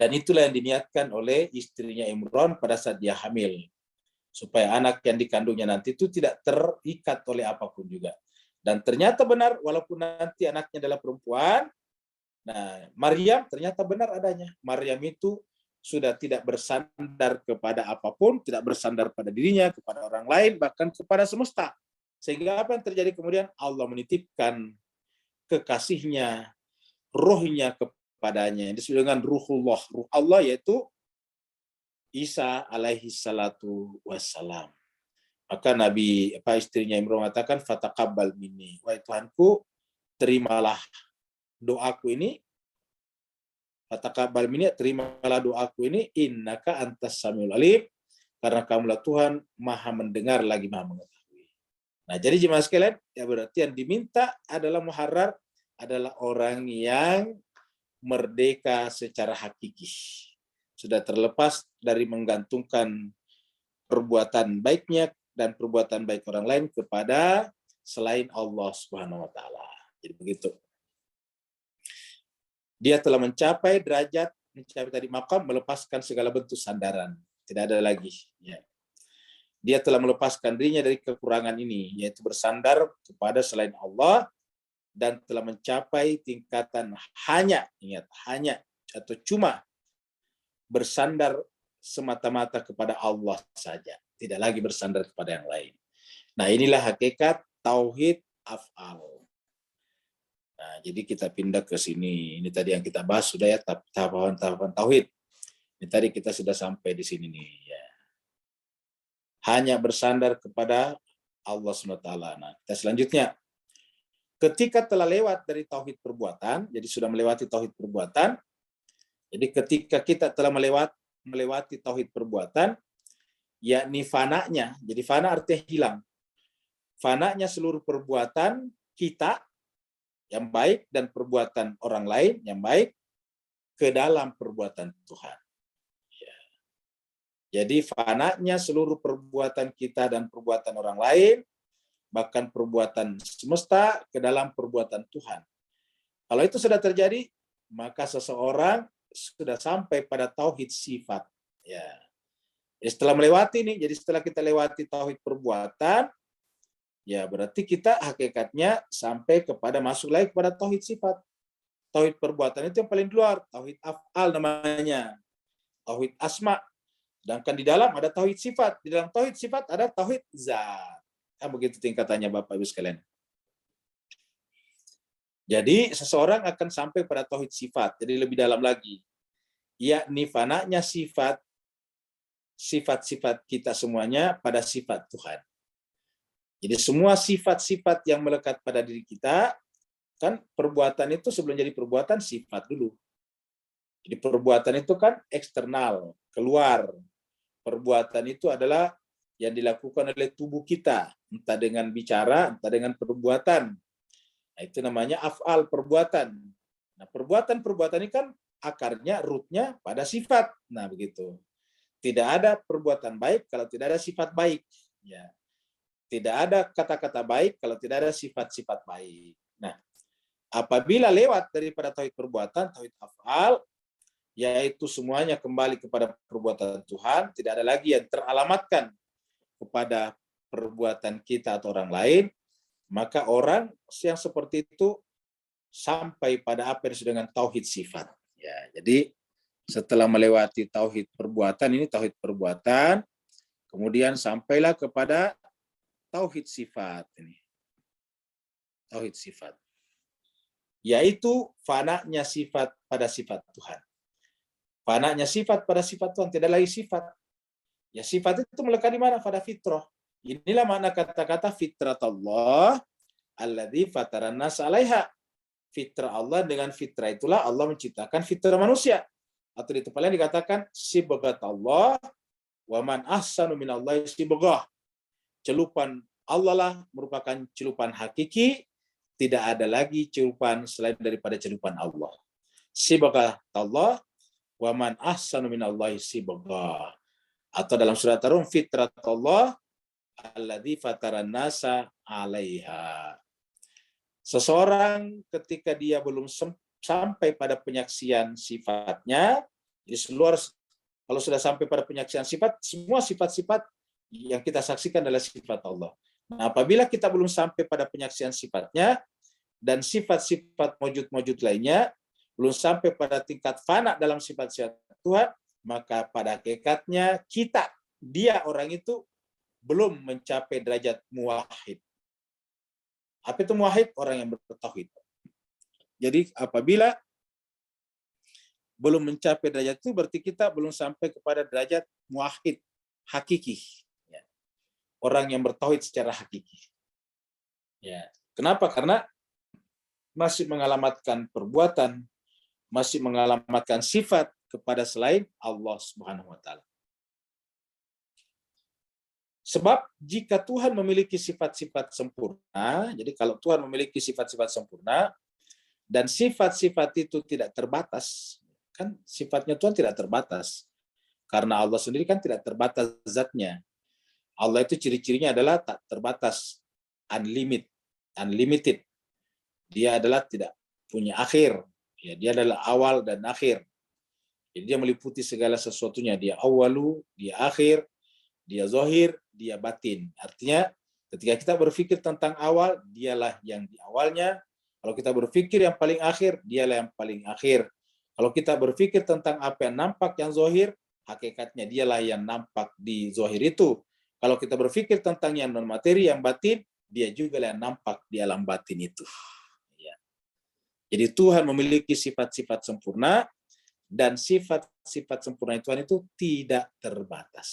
Dan itulah yang diniatkan oleh istrinya Imran pada saat dia hamil. Supaya anak yang dikandungnya nanti itu tidak terikat oleh apapun juga. Dan ternyata benar, walaupun nanti anaknya adalah perempuan, nah Maryam ternyata benar adanya. Maryam itu sudah tidak bersandar kepada apapun, tidak bersandar pada dirinya, kepada orang lain, bahkan kepada semesta. Sehingga apa yang terjadi kemudian? Allah menitipkan kekasihnya, ruhnya kepadanya. Disebut dengan ruhullah. Ruh Allah yaitu Isa alaihi salatu wassalam. Maka istrinya Imran mengatakan, fataqabbal minni. Wahai Tuhanku, terimalah doaku ini, Fataqabbal minni, terimalah doaku ini, innaka antas samiul alim, karena kamulah Tuhan maha mendengar lagi maha mengetahui. Nah, jadi jemaah sekalian, ya berarti yang diminta adalah muharrar, adalah orang yang merdeka secara hakiki. Sudah terlepas dari menggantungkan perbuatan baiknya dan perbuatan baik orang lain kepada selain Allah Subhanahu wa taala. Jadi begitu. Dia telah mencapai derajat, mencapai tadi maqam, melepaskan segala bentuk sandaran. Tidak ada lagi. Ya. Dia telah melepaskan dirinya dari kekurangan ini, yaitu bersandar kepada selain Allah, dan telah mencapai tingkatan hanya, ingat, hanya atau cuma bersandar semata-mata kepada Allah saja. Tidak lagi bersandar kepada yang lain. Nah, inilah hakikat tauhid af'al. Nah, jadi kita pindah ke sini. Ini tadi yang kita bahas sudah ya, tahapan-tahapan tauhid. Ini tadi kita sudah sampai di sini nih. Ya. Hanya bersandar kepada Allah SWT. Nah, kita selanjutnya. Ketika telah lewat dari tauhid perbuatan, jadi sudah melewati tauhid perbuatan, jadi ketika kita telah melewati tauhid perbuatan, yakni fananya, jadi fana artinya hilang. Fananya seluruh perbuatan kita yang baik dan perbuatan orang lain yang baik ke dalam perbuatan Tuhan. Ya. Jadi fananya seluruh perbuatan kita dan perbuatan orang lain, bahkan perbuatan semesta ke dalam perbuatan Tuhan. Kalau itu sudah terjadi, maka seseorang sudah sampai pada tauhid sifat. Ya. Jadi setelah melewati ini, jadi setelah kita lewati tauhid perbuatan, ya berarti kita hakikatnya sampai kepada masuk lagi kepada tauhid sifat. Tauhid perbuatan itu yang paling luar, tauhid af'al namanya, tauhid asma. Sedangkan di dalam ada tauhid sifat, di dalam tauhid sifat ada tauhid zat. Nah, begitu tingkatannya Bapak Ibu sekalian. Jadi seseorang akan sampai pada tauhid sifat, jadi lebih dalam lagi. Yakni fananya sifat-sifat kita semuanya pada sifat Tuhan. Jadi semua sifat-sifat yang melekat pada diri kita, kan perbuatan itu sebelum jadi perbuatan sifat dulu. Jadi perbuatan itu kan eksternal, keluar. Perbuatan itu adalah yang dilakukan oleh tubuh kita, entah dengan bicara, entah dengan perbuatan. Nah, itu namanya af'al, perbuatan. Nah, perbuatan-perbuatan ini kan akarnya, rootnya pada sifat. Nah, begitu. Tidak ada perbuatan baik kalau tidak ada sifat baik. Ya. Tidak ada kata-kata baik kalau tidak ada sifat-sifat baik. Nah, apabila lewat daripada tauhid perbuatan, tauhid af'al, yaitu semuanya kembali kepada perbuatan Tuhan, tidak ada lagi yang teralamatkan kepada perbuatan kita atau orang lain, maka orang yang seperti itu sampai pada apa yang disebut dengan tauhid sifat. Ya, jadi setelah melewati tauhid perbuatan, ini tauhid perbuatan, kemudian sampailah kepada tauhid sifat ini. Tauhid sifat. Yaitu fananya sifat pada sifat Tuhan. Fananya sifat pada sifat Tuhan, tidak lagi sifat. Ya, sifat itu melekat di mana? Pada fitrah. Inilah makna kata-kata fitrat Allah alladzi fataran nas 'alaiha. Fitrah Allah, dengan fitrah itulah Allah menciptakan fitrah manusia. Atau di tempat lain dikatakan sibghat Allah wa man ahsanu minallahi sibghah. Celupan Allah lah merupakan celupan hakiki, tidak ada lagi celupan selain daripada celupan Allah. Sibghat Allah wa man ahsanu minallahi sibghah. Atau dalam surat Ar-Rum, fitrat Allah alladzi fataran nasa 'alaiha. Seseorang ketika dia belum sampai pada penyaksian sifatnya, jadi kalau sudah sampai pada penyaksian sifat, semua sifat-sifat yang kita saksikan adalah sifat Allah. Nah, apabila kita belum sampai pada penyaksian sifatnya, dan sifat-sifat mawjud-mawjud lainnya, belum sampai pada tingkat fana dalam sifat-sifat Tuhan, maka pada hakikatnya dia orang itu belum mencapai derajat muwahhid. Apa itu muwahhid? Orang yang bertauhid. Jadi apabila belum mencapai derajat itu, berarti kita belum sampai kepada derajat muwahhid, hakiki. Ya. Orang yang bertauhid secara hakiki. Ya. Kenapa? Karena masih mengalamatkan perbuatan, masih mengalamatkan sifat kepada selain Allah Subhanahu wa taala. Sebab jika Tuhan memiliki sifat-sifat sempurna, jadi kalau Tuhan memiliki sifat-sifat sempurna dan sifat-sifat itu tidak terbatas, kan sifatnya Tuhan tidak terbatas. Karena Allah sendiri kan tidak terbatas zatnya. Allah itu ciri-cirinya adalah tak terbatas, unlimited. Dia adalah tidak punya akhir. Ya, dia adalah awal dan akhir. Jadi dia meliputi segala sesuatunya. Dia awalu, dia akhir, dia zahir, dia batin. Artinya ketika kita berpikir tentang awal, dialah yang di awalnya. Kalau kita berpikir yang paling akhir, dialah yang paling akhir. Kalau kita berpikir tentang apa yang nampak yang zahir, hakikatnya dialah yang nampak di zahir itu. Kalau kita berpikir tentang yang non materi, yang batin, dia juga yang nampak di alam batin itu. Ya. Jadi Tuhan memiliki sifat-sifat sempurna, dan sifat-sifat sempurna Tuhan itu tidak terbatas.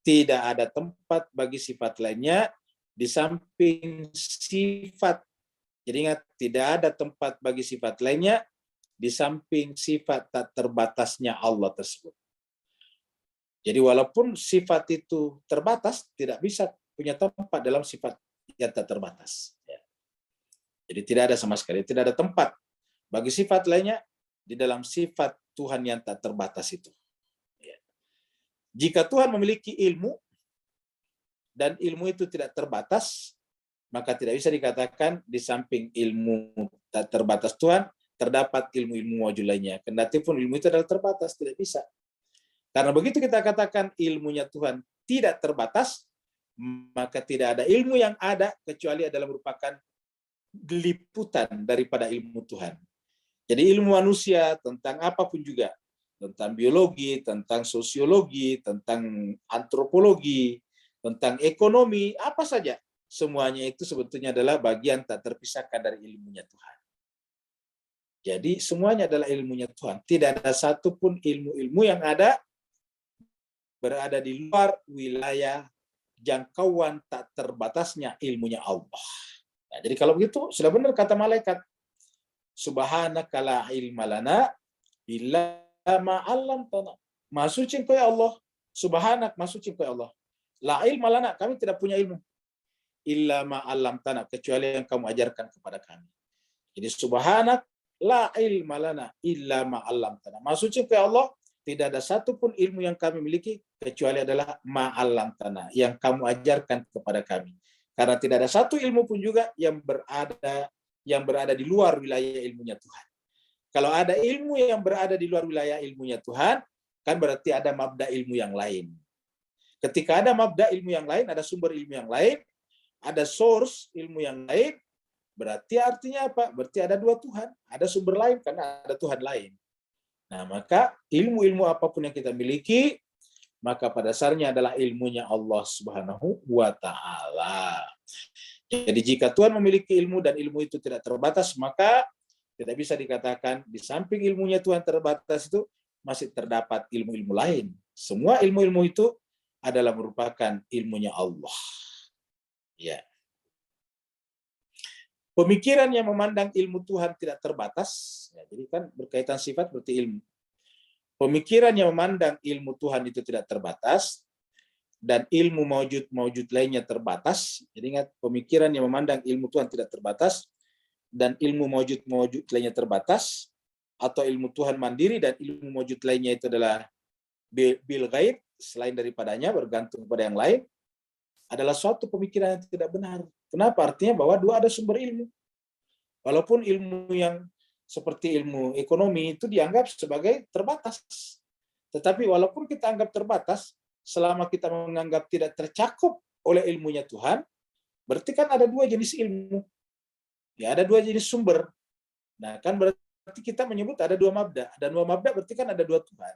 Tidak ada tempat bagi sifat lainnya di samping sifat. Jadi ingat, tidak ada tempat bagi sifat lainnya di samping sifat tak terbatasnya Allah tersebut. Jadi walaupun sifat itu terbatas, tidak bisa punya tempat dalam sifat yang tak terbatas. Jadi tidak ada sama sekali, tidak ada tempat bagi sifat lainnya di dalam sifat Tuhan yang tak terbatas itu. Jika Tuhan memiliki ilmu, dan ilmu itu tidak terbatas, maka tidak bisa dikatakan di samping ilmu tak terbatas Tuhan, terdapat ilmu-ilmu wajib lainnya. Kendati pun ilmu itu adalah terbatas, tidak bisa. Karena begitu kita katakan ilmunya Tuhan tidak terbatas, maka tidak ada ilmu yang ada kecuali adalah merupakan liputan daripada ilmu Tuhan. Jadi ilmu manusia tentang apapun juga, tentang biologi, tentang sosiologi, tentang antropologi, tentang ekonomi, apa saja, semuanya itu sebetulnya adalah bagian tak terpisahkan dari ilmunya Tuhan. Jadi semuanya adalah ilmunya Tuhan. Tidak ada satupun ilmu-ilmu yang ada berada di luar wilayah jangkauan tak terbatasnya ilmunya Allah. Nah, jadi kalau begitu sudah benar kata malaikat, subhanaka la ilma lana illa ma 'allamtana. Maha suci Engkau ya Allah. Subhanak, maha suci Engkau ya Allah. La ilma lana, kami tidak punya ilmu. Illa ma 'allamtana, kecuali yang kamu ajarkan kepada kami. Jadi subhanak la ilma lana illa ma 'allamtana. Maha suci Engkau ya Allah, tidak ada satupun ilmu yang kami miliki kecuali adalah ma 'allamtana, yang kamu ajarkan kepada kami. Karena tidak ada satu ilmu pun juga yang berada di luar wilayah ilmunya Tuhan. Kalau ada ilmu yang berada di luar wilayah ilmunya Tuhan, kan berarti ada mabda ilmu yang lain. Ketika ada mabda ilmu yang lain, ada sumber ilmu yang lain, ada source ilmu yang lain, berarti artinya apa? Berarti ada dua Tuhan, ada sumber lain karena ada Tuhan lain. Nah, maka ilmu-ilmu apapun yang kita miliki, maka pada dasarnya adalah ilmunya Allah Subhanahu wa taala. Jadi jika Tuhan memiliki ilmu dan ilmu itu tidak terbatas, maka tidak bisa dikatakan di samping ilmunya Tuhan terbatas itu masih terdapat ilmu-ilmu lain. Semua ilmu-ilmu itu adalah merupakan ilmunya Allah. Ya. Pemikiran yang memandang ilmu Tuhan tidak terbatas, ya, jadi kan berkaitan sifat berarti ilmu. Pemikiran yang memandang ilmu Tuhan itu tidak terbatas, dan ilmu maujud lainnya terbatas. Jadi ingat, pemikiran yang memandang ilmu Tuhan tidak terbatas, dan ilmu maujud lainnya terbatas, atau ilmu Tuhan mandiri dan ilmu maujud lainnya itu adalah bil ghaib, selain daripadanya, bergantung kepada yang lain, adalah suatu pemikiran yang tidak benar. Kenapa? Artinya bahwa dua ada sumber ilmu. Walaupun ilmu yang seperti ilmu ekonomi itu dianggap sebagai terbatas. Tetapi walaupun kita anggap terbatas, selama kita menganggap tidak tercakup oleh ilmunya Tuhan, berarti kan ada dua jenis ilmu. Ya, ada dua jenis sumber. Nah, kan berarti kita menyebut ada dua mabda. Dan dua mabda berarti kan ada dua Tuhan.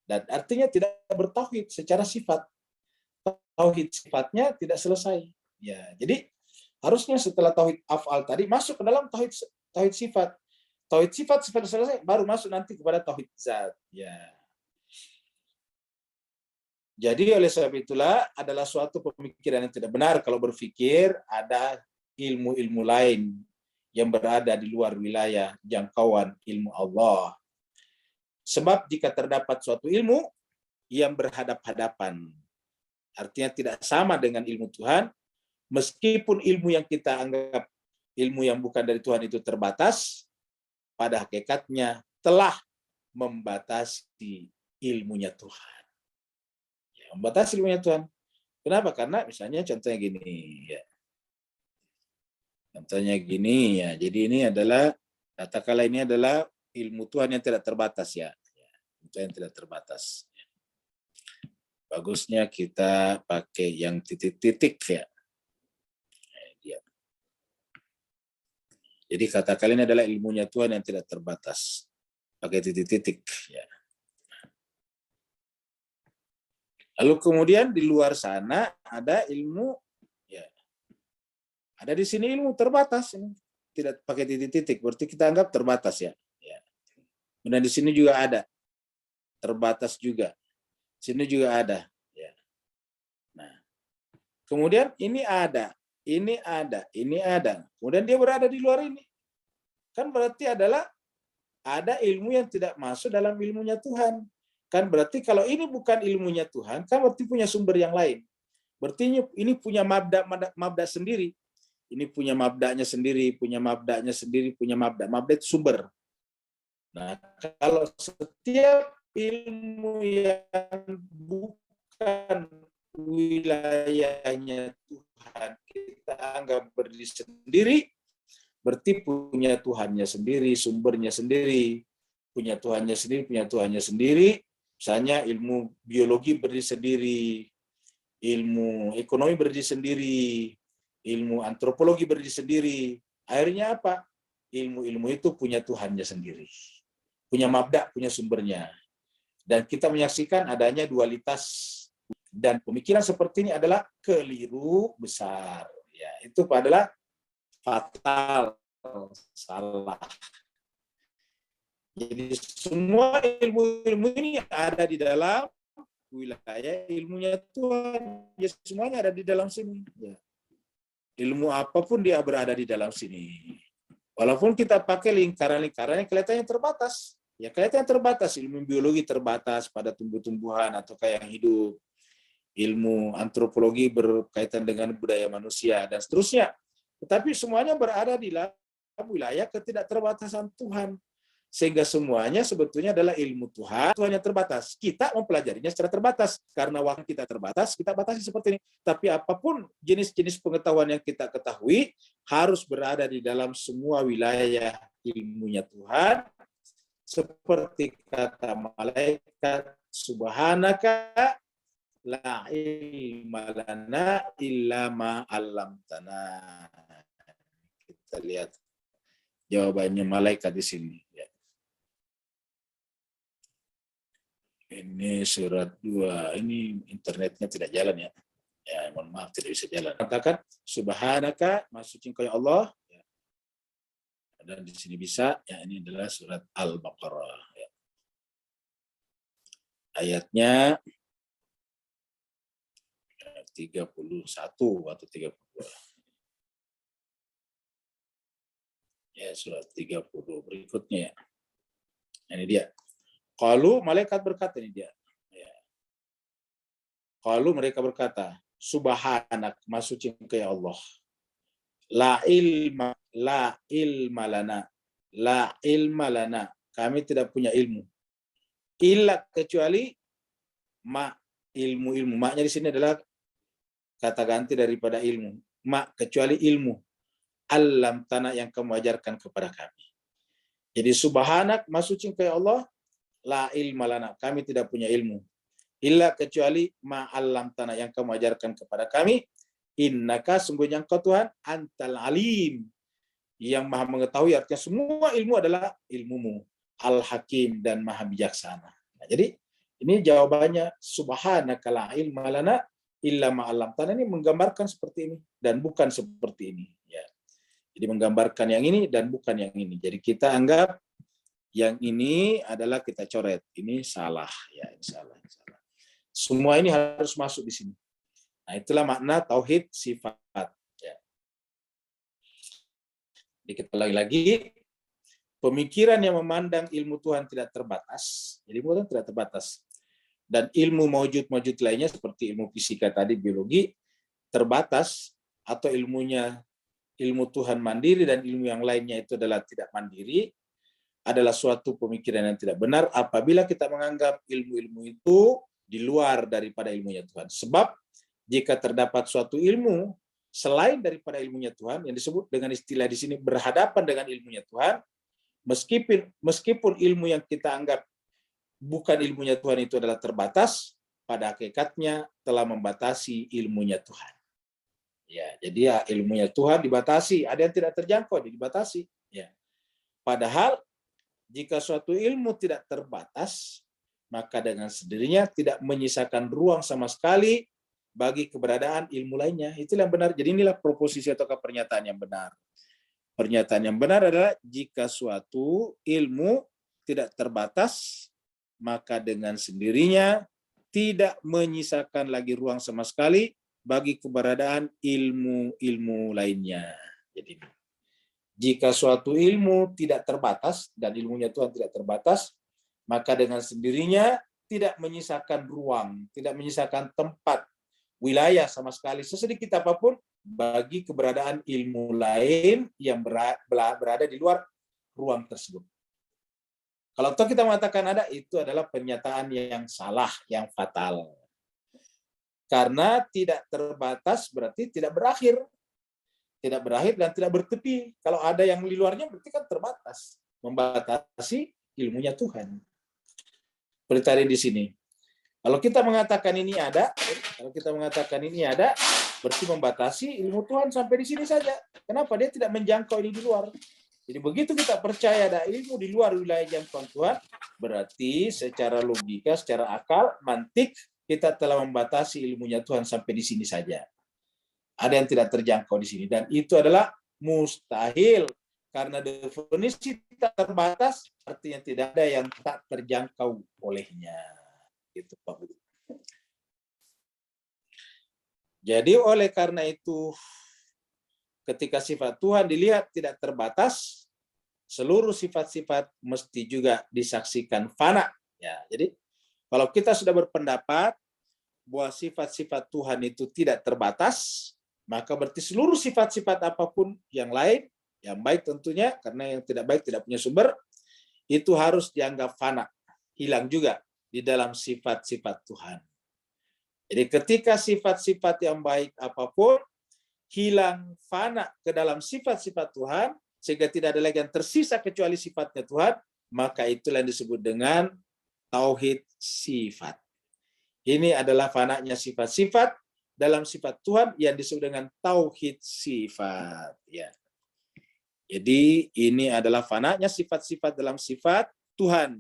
Dan artinya tidak bertauhid secara sifat. Tauhid sifatnya tidak selesai. Ya, jadi harusnya setelah tauhid af'al tadi masuk ke dalam tauhid sifat. Tauhid sifat selesai, baru masuk nanti kepada tauhid zat. Ya. Jadi oleh sebab itulah adalah suatu pemikiran yang tidak benar kalau berpikir ada ilmu-ilmu lain yang berada di luar wilayah jangkauan ilmu Allah. Sebab jika terdapat suatu ilmu yang berhadap-hadapan, artinya tidak sama dengan ilmu Tuhan, meskipun ilmu yang kita anggap ilmu yang bukan dari Tuhan itu terbatas, pada hakikatnya telah membatasi ilmunya Tuhan. Ya, membatasi ilmunya Tuhan. Kenapa? Karena misalnya contohnya gini, ya. Contohnya gini ya. Jadi ini adalah katakanlah ini adalah ilmu Tuhan yang tidak terbatas ya. Itu yang tidak terbatas. Bagusnya kita pakai yang titik-titik ya. Jadi katakanlah ini adalah ilmunya Tuhan yang tidak terbatas. Pakai titik-titik ya. Lalu kemudian di luar sana ada ilmu ya. Ada di sini ilmu terbatas ini. Tidak pakai titik-titik, berarti kita anggap terbatas ya. Dan di sini juga ada terbatas juga. Sini juga ada ya. Nah, kemudian ini ada, ini ada, ini ada. Kemudian dia berada di luar ini. Kan berarti adalah ada ilmu yang tidak masuk dalam ilmunya Tuhan. Kan berarti kalau ini bukan ilmunya Tuhan, kan berarti punya sumber yang lain. Berarti ini punya mabda sendiri. Ini punya mabdanya sendiri, punya mabdanya sendiri, punya mabda. Mabda itu sumber. Nah, kalau setiap ilmu yang bukan wilayahnya Tuhan kita anggap berdiri sendiri, berarti punya Tuhannya sendiri, sumbernya sendiri, punya Tuhannya sendiri, punya Tuhannya sendiri. Misalnya ilmu biologi berdiri sendiri, ilmu ekonomi berdiri sendiri, ilmu antropologi berdiri sendiri. Akhirnya apa? Ilmu-ilmu itu punya Tuhannya sendiri. Punya mabda, punya sumbernya. Dan kita menyaksikan adanya dualitas. Dan pemikiran seperti ini adalah keliru besar. Ya, itu adalah fatal, salah. Jadi semua ilmu-ilmu ini ada di dalam wilayah ilmunya Tuhan. Ya, semuanya ada di dalam sini. Ya. Ilmu apapun dia berada di dalam sini. Walaupun kita pakai lingkaran-lingkaran yang kelihatannya terbatas. Ya kelihatannya terbatas. Ilmu biologi terbatas pada tumbuh-tumbuhan atau kayak yang hidup. Ilmu antropologi berkaitan dengan budaya manusia dan seterusnya. Tetapi semuanya berada di dalam wilayah ketidakterbatasan Tuhan. Sehingga semuanya sebetulnya adalah ilmu Tuhan, Tuhan yang terbatas. Kita mempelajarinya secara terbatas. Karena waktu kita terbatas, kita batasi seperti ini. Tapi apapun jenis-jenis pengetahuan yang kita ketahui, harus berada di dalam semua wilayah ilmunya Tuhan. Seperti kata malaikat, Subhanaka la ilma lana illa ma 'allamtana. Kita lihat jawabannya malaikat di sini. Ini surat 2. Ini internetnya tidak jalan ya. Ya, mohon maaf tidak bisa jalan. Katakan subhanaka, maksudnya engkau ya Allah. Ya. Dan di sini bisa, ya ini adalah surat Al-Baqarah. Ya. Ayatnya 31 atau 32. Ya, surat 30 berikutnya ya. Ini dia. Qalu, malaikat berkata, ini dia. Ya. Qalu, mereka berkata, subhanak, maksudnya engkau ya Allah. La ilma lana. Kami tidak punya ilmu. Illa kecuali ma ilmu. Maknya di sini adalah kata ganti daripada ilmu. Ma kecuali ilmu. Alam tanah yang kamu ajarkan kepada kami. Jadi subhanak maksudnya ke Allah, la ilma lana. Kami tidak punya ilmu. Illa kecuali ma alam tanah yang kamu ajarkan kepada kami. Innaka sungguhnya engkau Tuhan antal alim, yang maha mengetahui, artinya semua ilmu adalah ilmumu, al-hakim dan maha bijaksana. Nah, jadi ini jawabannya subhanaka la ilma lana illa ma 'allamtana, ini menggambarkan seperti ini dan bukan seperti ini ya. Jadi menggambarkan yang ini dan bukan yang ini. Jadi kita anggap yang ini adalah kita coret, ini salah ya, ini salah. Semua ini harus masuk di sini. Nah, itulah makna tauhid sifat. Ya. Jadi kita ulangi lagi, pemikiran yang memandang ilmu Tuhan tidak terbatas, jadi ilmu Tuhan tidak terbatas, dan ilmu maujud-maujud lainnya seperti ilmu fisika tadi, biologi, terbatas, atau ilmu Tuhan mandiri dan ilmu yang lainnya itu adalah tidak mandiri, adalah suatu pemikiran yang tidak benar apabila kita menganggap ilmu-ilmu itu di luar daripada ilmunya Tuhan. Sebab jika terdapat suatu ilmu selain daripada ilmunya Tuhan, yang disebut dengan istilah di sini berhadapan dengan ilmunya Tuhan, meskipun ilmu yang kita anggap bukan ilmunya Tuhan itu adalah terbatas, pada hakikatnya telah membatasi ilmunya Tuhan. Ya, jadi ya ilmunya Tuhan dibatasi, ada yang tidak terjangkau, dibatasi. Ya. Padahal jika suatu ilmu tidak terbatas, maka dengan sendirinya tidak menyisakan ruang sama sekali bagi keberadaan ilmu lainnya. Itulah yang benar. Jadi inilah proposisi atau pernyataan yang benar. Pernyataan yang benar adalah jika suatu ilmu tidak terbatas, maka dengan sendirinya tidak menyisakan lagi ruang sama sekali bagi keberadaan ilmu-ilmu lainnya. Jadi jika suatu ilmu tidak terbatas dan ilmunya Tuhan tidak terbatas, maka dengan sendirinya tidak menyisakan ruang, tidak menyisakan tempat, wilayah sama sekali sesedikit apapun bagi keberadaan ilmu lain yang berada di luar ruang tersebut. Kalau kita mengatakan ada, itu adalah pernyataan yang salah, yang fatal. Karena tidak terbatas berarti tidak berakhir. Tidak berakhir dan tidak bertepi. Kalau ada yang di luarnya berarti kan terbatas. Membatasi ilmunya Tuhan. Seperti tadi di sini. Kalau kita mengatakan ini ada, berarti membatasi ilmu Tuhan sampai di sini saja. Kenapa? Dia tidak menjangkau ini di luar. Jadi begitu kita percaya ada ilmu di luar wilayah jangkauan Tuhan, berarti secara logika, secara akal, mantik, kita telah membatasi ilmunya Tuhan sampai di sini saja. Ada yang tidak terjangkau di sini. Dan itu adalah mustahil. Karena definisi tak terbatas, artinya tidak ada yang tak terjangkau olehnya. Itu Pak Budi. Jadi oleh karena itu, ketika sifat Tuhan dilihat tidak terbatas, seluruh sifat-sifat mesti juga disaksikan fana. Ya, jadi kalau kita sudah berpendapat bahwa sifat-sifat Tuhan itu tidak terbatas, maka berarti seluruh sifat-sifat apapun yang lain, yang baik tentunya, karena yang tidak baik tidak punya sumber, itu harus dianggap fana, hilang juga di dalam sifat-sifat Tuhan. Jadi ketika sifat-sifat yang baik apapun hilang fana ke dalam sifat-sifat Tuhan, sehingga tidak ada lagi yang tersisa kecuali sifatnya Tuhan, maka itulah yang disebut dengan tauhid sifat. Ini adalah fananya sifat-sifat dalam sifat Tuhan yang disebut dengan tauhid sifat. Ya. Jadi ini adalah fananya sifat-sifat dalam sifat Tuhan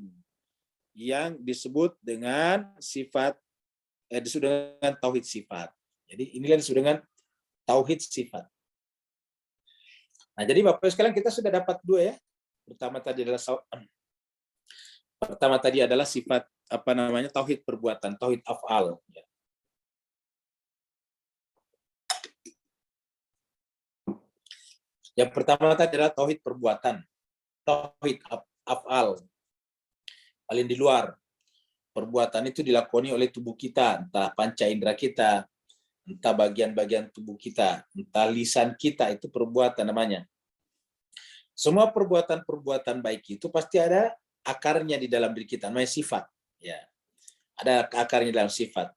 yang disebut dengan disebut dengan tauhid sifat. Jadi inilah disebut dengan tauhid sifat. Nah, jadi Bapak sekalian kita sudah dapat dua ya. Pertama tadi adalah sifat tauhid perbuatan, tauhid af'al. Ya. Yang pertama tadi adalah tauhid perbuatan, tauhid af'al. Paling di luar. Perbuatan itu dilakoni oleh tubuh kita, entah panca indera kita, entah bagian-bagian tubuh kita, entah lisan kita, itu perbuatan namanya. Semua perbuatan-perbuatan baik itu pasti ada akarnya di dalam diri kita, namanya sifat. Ya. Ada akarnya dalam sifat.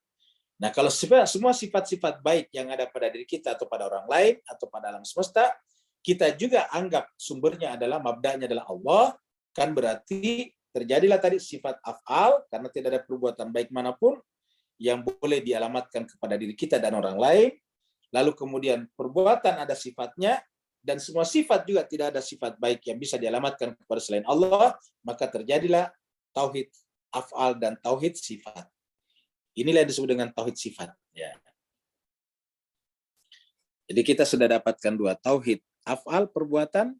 Nah, kalau semua sifat-sifat baik yang ada pada diri kita atau pada orang lain atau pada alam semesta, kita juga anggap sumbernya adalah mabda'nya adalah Allah, kan berarti terjadilah tadi sifat af'al karena tidak ada perbuatan baik manapun yang boleh dialamatkan kepada diri kita dan orang lain. Lalu kemudian perbuatan ada sifatnya dan semua sifat juga tidak ada sifat baik yang bisa dialamatkan kepada selain Allah, maka terjadilah tauhid af'al dan tauhid sifat. Inilah yang disebut dengan tauhid sifat. Ya. Jadi kita sudah dapatkan dua, tauhid af'al perbuatan,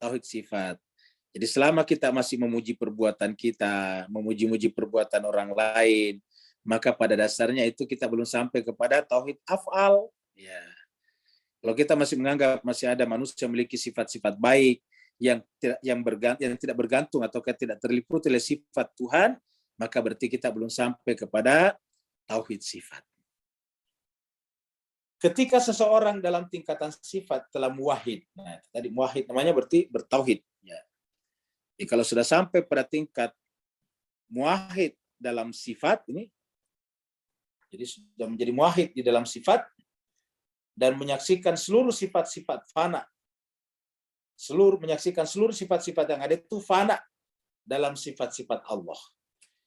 tauhid sifat. Jadi selama kita masih memuji perbuatan kita, memuji-muji perbuatan orang lain, maka pada dasarnya itu kita belum sampai kepada tauhid af'al. Ya. Kalau kita masih menganggap masih ada manusia yang memiliki sifat-sifat baik yang tidak bergantung atau tidak terliputi oleh sifat Tuhan, maka berarti kita belum sampai kepada tauhid sifat. Ketika seseorang dalam tingkatan sifat telah muwahhid, nah tadi muwahhid namanya berarti bertauhid. Ya. Jadi kalau sudah sampai pada tingkat muwahhid dalam sifat ini, jadi sudah menjadi muwahhid di dalam sifat dan menyaksikan seluruh sifat-sifat fana, menyaksikan seluruh sifat-sifat yang ada itu fana dalam sifat-sifat Allah.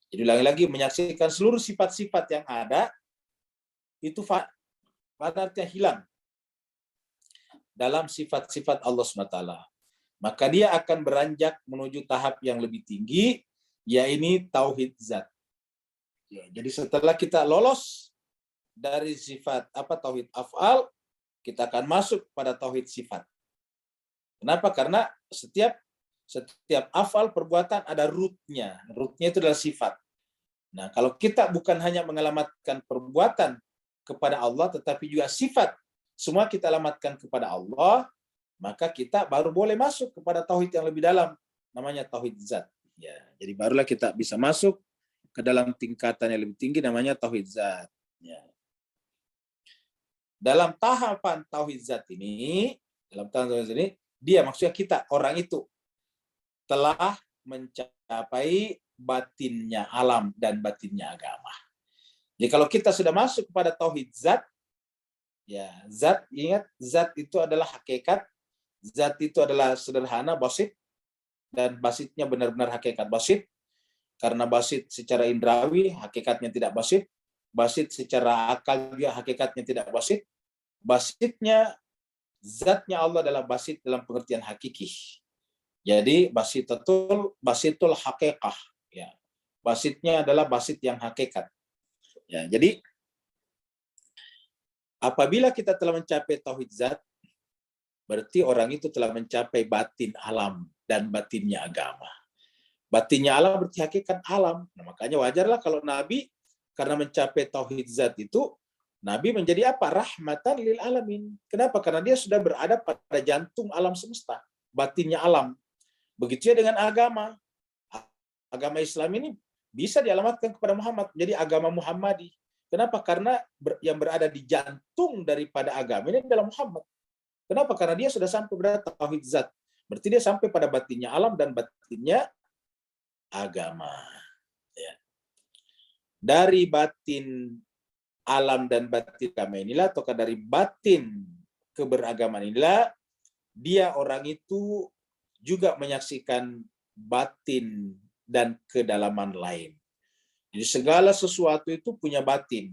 Jadi lagi-lagi menyaksikan seluruh sifat-sifat yang ada itu fana, artinya hilang dalam sifat-sifat Allah SWT. Maka dia akan beranjak menuju tahap yang lebih tinggi, yaitu tauhid zat. Ya, jadi setelah kita lolos dari sifat tauhid af'al, kita akan masuk pada tauhid sifat. Kenapa? Karena setiap af'al perbuatan ada rootnya. Rootnya itu adalah sifat. Nah, kalau kita bukan hanya mengalamatkan perbuatan kepada Allah, tetapi juga sifat, semua kita alamatkan kepada Allah, maka kita baru boleh masuk kepada tauhid yang lebih dalam, namanya tauhid zat. Ya, jadi barulah kita bisa masuk ke dalam tingkatan yang lebih tinggi, namanya tauhid zat. Ya. Dalam tahapan tauhid zat ini, dia maksudnya kita, orang itu telah mencapai batinnya alam dan batinnya agama. Jadi kalau kita sudah masuk kepada tauhid zat, ya zat, ingat zat itu adalah hakikat, zat itu adalah sederhana, basit, dan basitnya benar-benar hakikat basit. Karena basit secara indrawi, hakikatnya tidak basit. Basit secara akal juga hakikatnya tidak basit. Basitnya, zatnya Allah adalah basit dalam pengertian hakiki. Jadi basitul hakikah. Ya. Basitnya adalah basit yang hakikat. Ya, jadi apabila kita telah mencapai tauhid zat, berarti orang itu telah mencapai batin alam dan batinnya agama. Batinnya alam berarti hakikat alam. Nah, makanya wajarlah kalau Nabi karena mencapai tauhid zat itu, Nabi menjadi apa? Rahmatan lil alamin. Kenapa? Karena dia sudah berada pada jantung alam semesta, batinnya alam. Begitu dengan agama. Agama Islam ini bisa dialamatkan kepada Muhammad, menjadi agama Muhammadi. Kenapa? Karena yang berada di jantung daripada agama ini adalah Muhammad. Kenapa? Karena dia sudah sampai pada tauhid zat. Berarti dia sampai pada batinnya alam dan batinnya agama. Ya. Dari batin alam dan batin agama inilah, atau dari batin keberagaman inilah, dia orang itu juga menyaksikan batin dan kedalaman lain. Jadi segala sesuatu itu punya batin,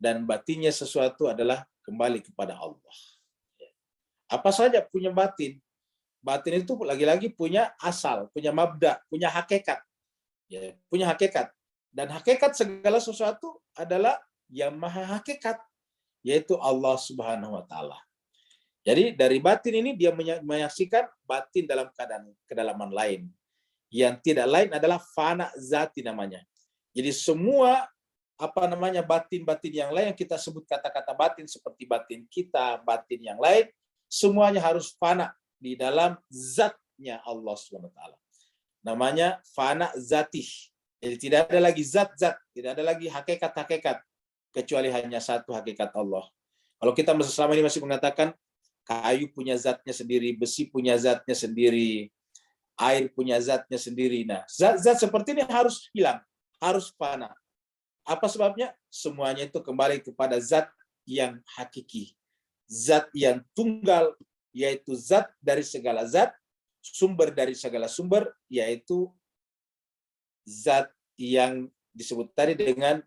dan batinnya sesuatu adalah kembali kepada Allah. Apa saja punya batin? Batin itu lagi-lagi punya asal, punya mabda, punya hakikat. Ya, punya hakikat. Dan hakikat segala sesuatu adalah yang maha hakikat, yaitu Allah Subhanahu wa Ta'ala. Jadi dari batin ini dia menyaksikan batin dalam keadaan kedalaman lain. Yang tidak lain adalah fana zati namanya. Jadi semua batin-batin yang lain yang kita sebut kata-kata batin seperti batin kita, batin yang lain, semuanya harus fana di dalam zatnya Allah SWT. Namanya fana zatih. Jadi tidak ada lagi zat-zat, tidak ada lagi hakikat-hakikat, kecuali hanya satu hakikat Allah. Kalau kita selama ini masih mengatakan kayu punya zatnya sendiri, besi punya zatnya sendiri, air punya zatnya sendiri. Nah, zat-zat seperti ini harus hilang, harus fana. Apa sebabnya? Semuanya itu kembali kepada zat yang hakiki, zat yang tunggal, yaitu zat dari segala zat, sumber dari segala sumber, yaitu zat yang disebut tadi dengan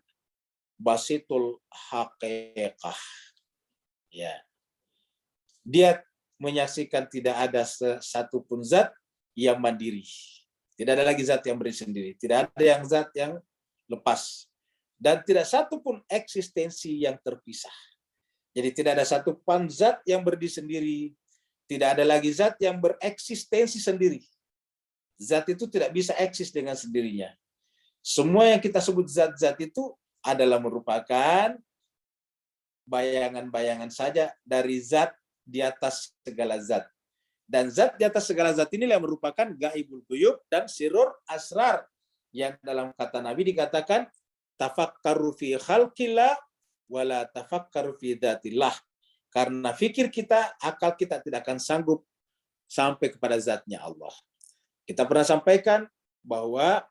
basitul haqiqah. Ya. Dia menyaksikan tidak ada satupun zat yang mandiri. Tidak ada lagi zat yang berdiri sendiri. Tidak ada yang zat yang lepas. Dan tidak satupun eksistensi yang terpisah. Jadi tidak ada satupun zat yang berdiri sendiri. Tidak ada lagi zat yang bereksistensi sendiri. Zat itu tidak bisa eksis dengan sendirinya. Semua yang kita sebut zat-zat itu adalah merupakan bayangan-bayangan saja dari zat di atas segala zat. Dan zat di atas segala zat ini yang merupakan gaibul ghuyub dan sirur asrar, yang dalam kata Nabi dikatakan tafakkaru fi khalqillah wala tafakkaru fi dzatillah. Karena fikir kita, akal kita tidak akan sanggup sampai kepada zatnya Allah. Kita pernah sampaikan bahwa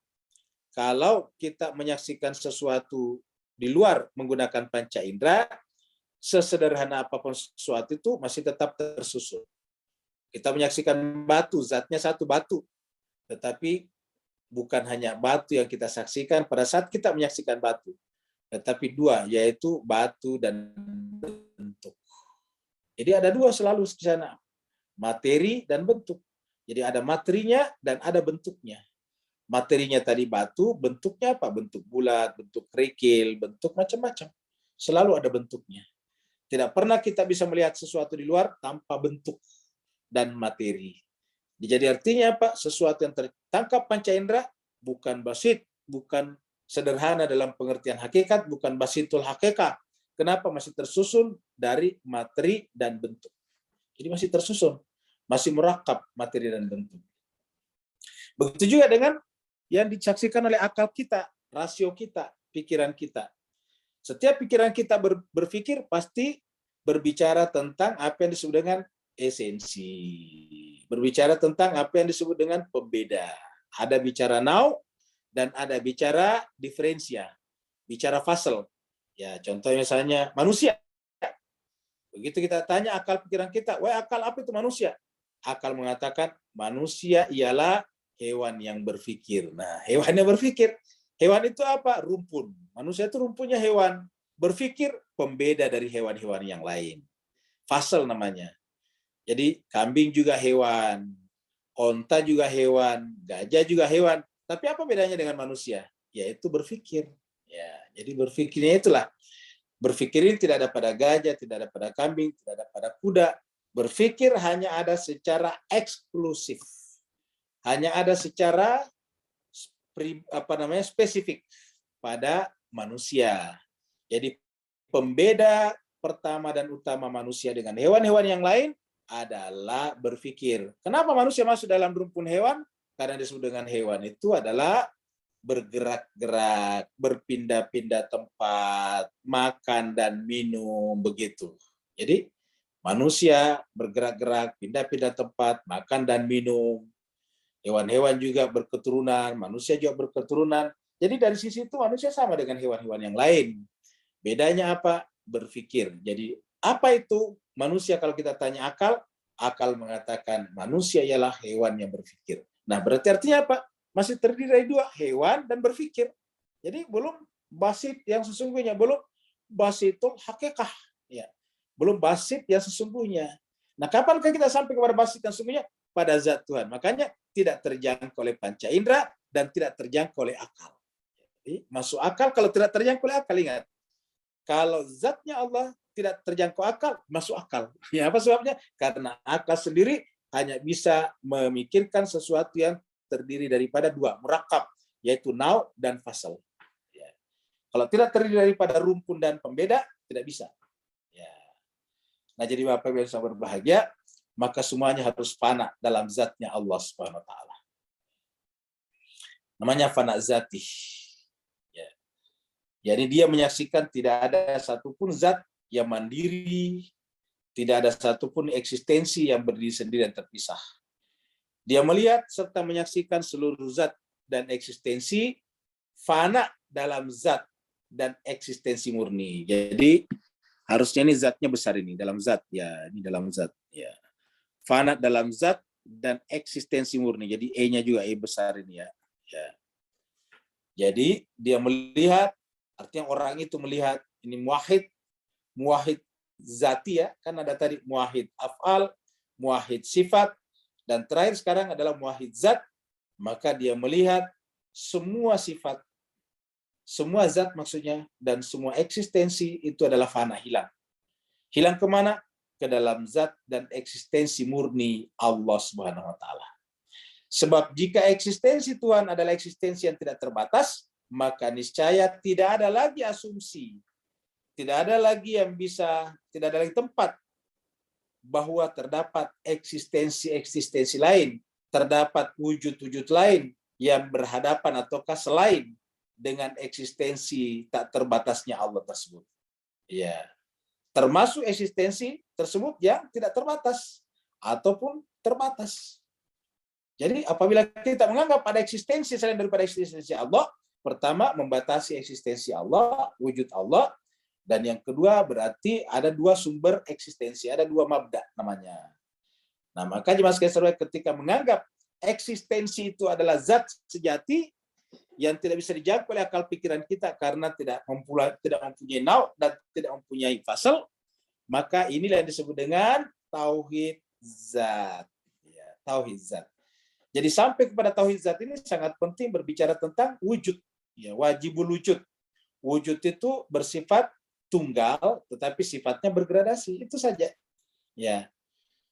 kalau kita menyaksikan sesuatu di luar menggunakan panca indera, sesederhana apapun sesuatu itu masih tetap tersusun. Kita menyaksikan batu, zatnya satu batu. Tetapi bukan hanya batu yang kita saksikan pada saat kita menyaksikan batu. Tetapi dua, yaitu batu dan bentuk. Jadi ada dua selalu di sana. Materi dan bentuk. Jadi ada materinya dan ada bentuknya. Materinya tadi batu, bentuknya apa? Bentuk bulat, bentuk kerikil, bentuk macam-macam. Selalu ada bentuknya. Tidak pernah kita bisa melihat sesuatu di luar tanpa bentuk dan materi. Jadi artinya apa? Sesuatu yang tertangkap panca indera bukan basit, bukan sederhana dalam pengertian hakikat, bukan basitul hakikat. Kenapa? Masih tersusun dari materi dan bentuk. Jadi masih tersusun, masih merakap materi dan bentuk. Begitu juga dengan yang disaksikan oleh akal kita, rasio kita, pikiran kita. Setiap pikiran kita berpikir pasti berbicara tentang apa yang disebut dengan esensi. Berbicara tentang apa yang disebut dengan pembeda. Ada bicara nau dan ada bicara diferensia. Bicara fasel. Ya, contohnya misalnya manusia. Begitu kita tanya akal pikiran kita, "Wah, akal apa itu manusia?" Akal mengatakan manusia ialah hewan yang berpikir. Nah, hewan yang berpikir. Hewan itu apa? Rumpun. Manusia itu rumpunnya hewan. Berpikir pembeda dari hewan-hewan yang lain. Fasel namanya. Jadi kambing juga hewan, onta juga hewan, gajah juga hewan. Tapi apa bedanya dengan manusia? Yaitu berpikir. Ya, jadi berpikirnya itulah. Berpikir ini tidak ada pada gajah, tidak ada pada kambing, tidak ada pada kuda. Berpikir hanya ada secara eksklusif. Hanya ada secara spesifik pada manusia. Jadi pembeda pertama dan utama manusia dengan hewan-hewan yang lain adalah berpikir. Kenapa manusia masuk dalam rumpun hewan? Karena disebut dengan hewan itu adalah bergerak-gerak, berpindah-pindah tempat, makan dan minum, begitu. Jadi manusia bergerak-gerak, pindah-pindah tempat, makan dan minum. Hewan-hewan juga berketurunan, manusia juga berketurunan. Jadi dari sisi itu manusia sama dengan hewan-hewan yang lain. Bedanya apa? Berpikir. Jadi apa itu manusia? Kalau kita tanya akal, akal mengatakan manusia ialah hewan yang berpikir. Nah, berarti artinya apa? Masih terdiri dari dua, hewan dan berpikir. Jadi belum basit yang sesungguhnya, belum basitul hakikah. Ya. Belum basit yang sesungguhnya. Nah, kapankah kita sampai kepada basit yang sesungguhnya? Pada zat Tuhan. Makanya tidak terjangkau oleh panca indera dan tidak terjangkau oleh akal. Jadi, masuk akal kalau tidak terjangkau oleh akal, ingat. Kalau zatnya Allah tidak terjangkau akal, masuk akal. Ya, apa sebabnya? Karena akal sendiri hanya bisa memikirkan sesuatu yang terdiri daripada dua, murakab, yaitu nau dan fasal. Ya. Kalau tidak terdiri daripada rumpun dan pembeda, tidak bisa. Ya. Nah, jadi Bapak Ibu yang berbahagia, maka semuanya harus fana dalam zatnya Allah Subhanahu wa taala. Namanya fana zati. Ya. Jadi dia menyaksikan tidak ada satupun zat yang mandiri, tidak ada satupun eksistensi yang berdiri sendiri dan terpisah. Dia melihat serta menyaksikan seluruh zat dan eksistensi fana dalam zat dan eksistensi murni. Jadi harusnya ini zatnya besar ini dalam zat ya, ini dalam zat ya. Fana dalam zat dan eksistensi murni. Jadi E-nya juga E besar ini ya. Ya. Jadi dia melihat, artinya orang itu melihat ini muwahhid zati ya, kan ada tadi muwahhid af'al, muwahhid sifat, dan terakhir sekarang adalah muwahhid zat. Maka dia melihat semua sifat, semua zat maksudnya, dan semua eksistensi itu adalah fana, hilang. Hilang kemana? Ke dalam zat dan eksistensi murni Allah Subhanahu wa taala. Sebab jika eksistensi Tuhan adalah eksistensi yang tidak terbatas, maka niscaya tidak ada lagi asumsi, tidak ada lagi yang bisa, tidak ada lagi tempat bahwa terdapat eksistensi lain, terdapat wujud-wujud lain yang berhadapan ataukah selain dengan eksistensi tak terbatasnya Allah tersebut. Ya, termasuk eksistensi tersebut yang tidak terbatas ataupun terbatas. Jadi apabila kita menganggap ada eksistensi selain daripada eksistensi Allah, pertama membatasi eksistensi Allah, wujud Allah, dan yang kedua berarti ada dua sumber eksistensi, ada dua mabda namanya. Nah, maka jemaah sekalian ketika menganggap eksistensi itu adalah zat sejati yang tidak bisa dijangkau oleh akal pikiran kita karena tidak mempunyai nau dan tidak mempunyai fasal, maka inilah yang disebut dengan tauhid zat. Ya, tauhid zat. Jadi sampai kepada tauhid zat ini sangat penting berbicara tentang wujud. Ya, wajibul wujud. Wujud itu bersifat tunggal, tetapi sifatnya bergradasi. Itu saja. Ya.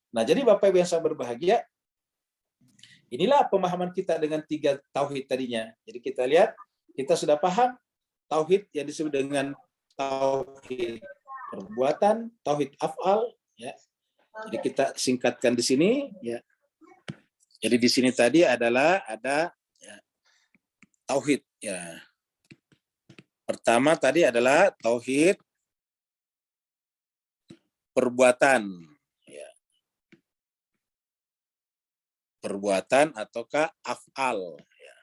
Nah, jadi Bapak Ibu yang sangat berbahagia, inilah pemahaman kita dengan tiga tauhid tadinya. Jadi kita lihat, kita sudah paham tauhid yang disebut dengan tauhid perbuatan, tauhid af'al. Ya. Jadi kita singkatkan di sini. Ya. Jadi di sini tadi adalah ada ya, tauhid. Ya. Pertama tadi adalah tauhid perbuatan. Ya. Perbuatan ataukah af'al. Ya.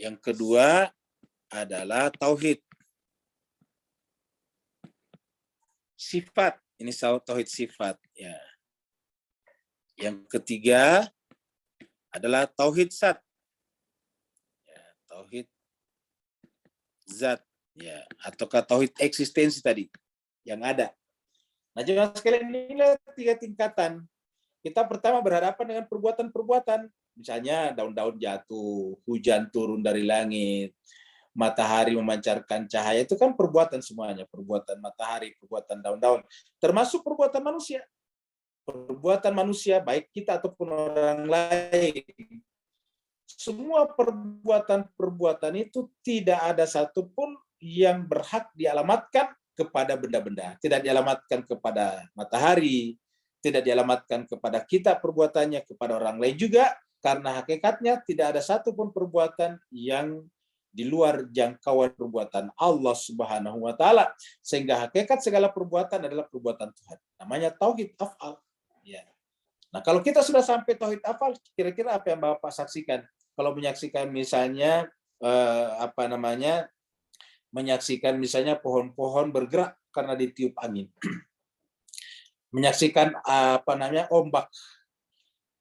Yang kedua adalah tauhid sifat. Ini tauhid sifat. Ya. Yang ketiga adalah tauhid zat. Ya, tauhid zat. Ya, ataukah tauhid eksistensi tadi yang ada. Nah, jemaah sekalian, inilah tiga tingkatan. Kita pertama berhadapan dengan perbuatan-perbuatan. Misalnya daun-daun jatuh, hujan turun dari langit, matahari memancarkan cahaya, itu kan perbuatan semuanya. Perbuatan matahari, perbuatan daun-daun. Termasuk perbuatan manusia. Perbuatan manusia, baik kita ataupun orang lain. Semua perbuatan-perbuatan itu tidak ada satupun yang berhak dialamatkan kepada benda-benda. Tidak dialamatkan kepada matahari, tidak dialamatkan kepada kita perbuatannya, kepada orang lain juga, karena hakikatnya tidak ada satupun perbuatan yang di luar jangkauan perbuatan Allah Subhanahu wa taala, sehingga hakikat segala perbuatan adalah perbuatan Tuhan. Namanya tauhid af'al. Ya. Nah, kalau kita sudah sampai tauhid af'al, kira-kira apa yang Bapak saksikan? Kalau menyaksikan misalnya menyaksikan misalnya pohon-pohon bergerak karena ditiup angin. Menyaksikan ombak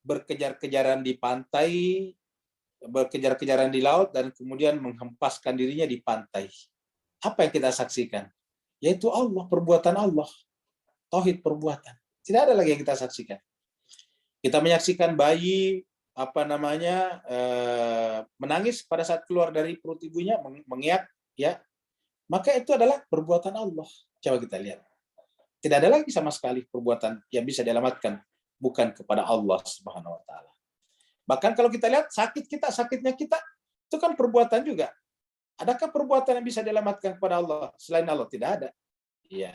berkejar-kejaran di pantai, berkejar-kejaran di laut, dan kemudian menghempaskan dirinya di pantai. Apa yang kita saksikan? Yaitu Allah, perbuatan Allah. Tauhid perbuatan. Tidak ada lagi yang kita saksikan. Kita menyaksikan bayi menangis pada saat keluar dari perut ibunya, mengiak, ya. Maka itu adalah perbuatan Allah. Coba kita lihat. Tidak ada lagi sama sekali perbuatan yang bisa dialamatkan bukan kepada Allah Subhanahu wa taala. Bahkan kalau kita lihat sakitnya kita, itu kan perbuatan juga. Adakah perbuatan yang bisa dialamatkan kepada Allah selain Allah? Tidak ada. Ya.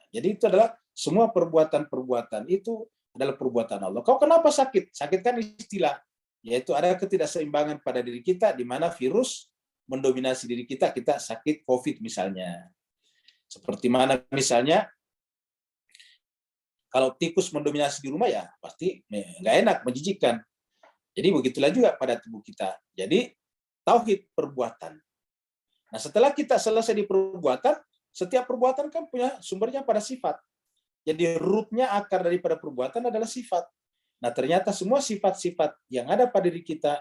Jadi itu adalah semua perbuatan-perbuatan itu adalah perbuatan Allah. Kau kenapa sakit? Sakit kan istilah, yaitu ada ketidakseimbangan pada diri kita di mana virus mendominasi diri kita, kita sakit COVID misalnya. Seperti mana misalnya kalau tikus mendominasi di rumah, ya pasti nggak enak, menjijikkan. Jadi begitulah juga pada tubuh kita. Jadi tauhid perbuatan. Nah, setelah kita selesai di perbuatan, setiap perbuatan kan punya sumbernya pada sifat. Jadi rootnya, akar daripada perbuatan adalah sifat. Nah, ternyata semua sifat-sifat yang ada pada diri kita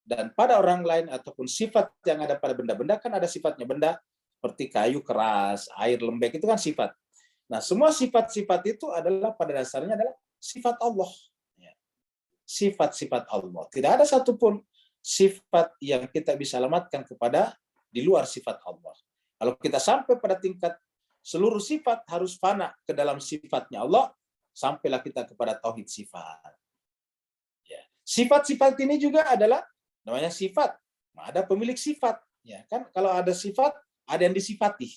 dan pada orang lain ataupun sifat yang ada pada benda-benda, kan ada sifatnya benda seperti kayu keras, air lembek, itu kan sifat. Nah, semua sifat-sifat itu adalah pada dasarnya adalah sifat Allah. Sifat-sifat Allah. Tidak ada satupun sifat yang kita bisa alamatkan kepada di luar sifat Allah. Kalau kita sampai pada tingkat seluruh sifat harus fana ke dalam sifatnya Allah, sampailah kita kepada tauhid sifat. Ya. Sifat-sifat ini juga adalah namanya sifat. Ada pemilik sifat. Ya, kan kalau ada sifat, ada yang disifati.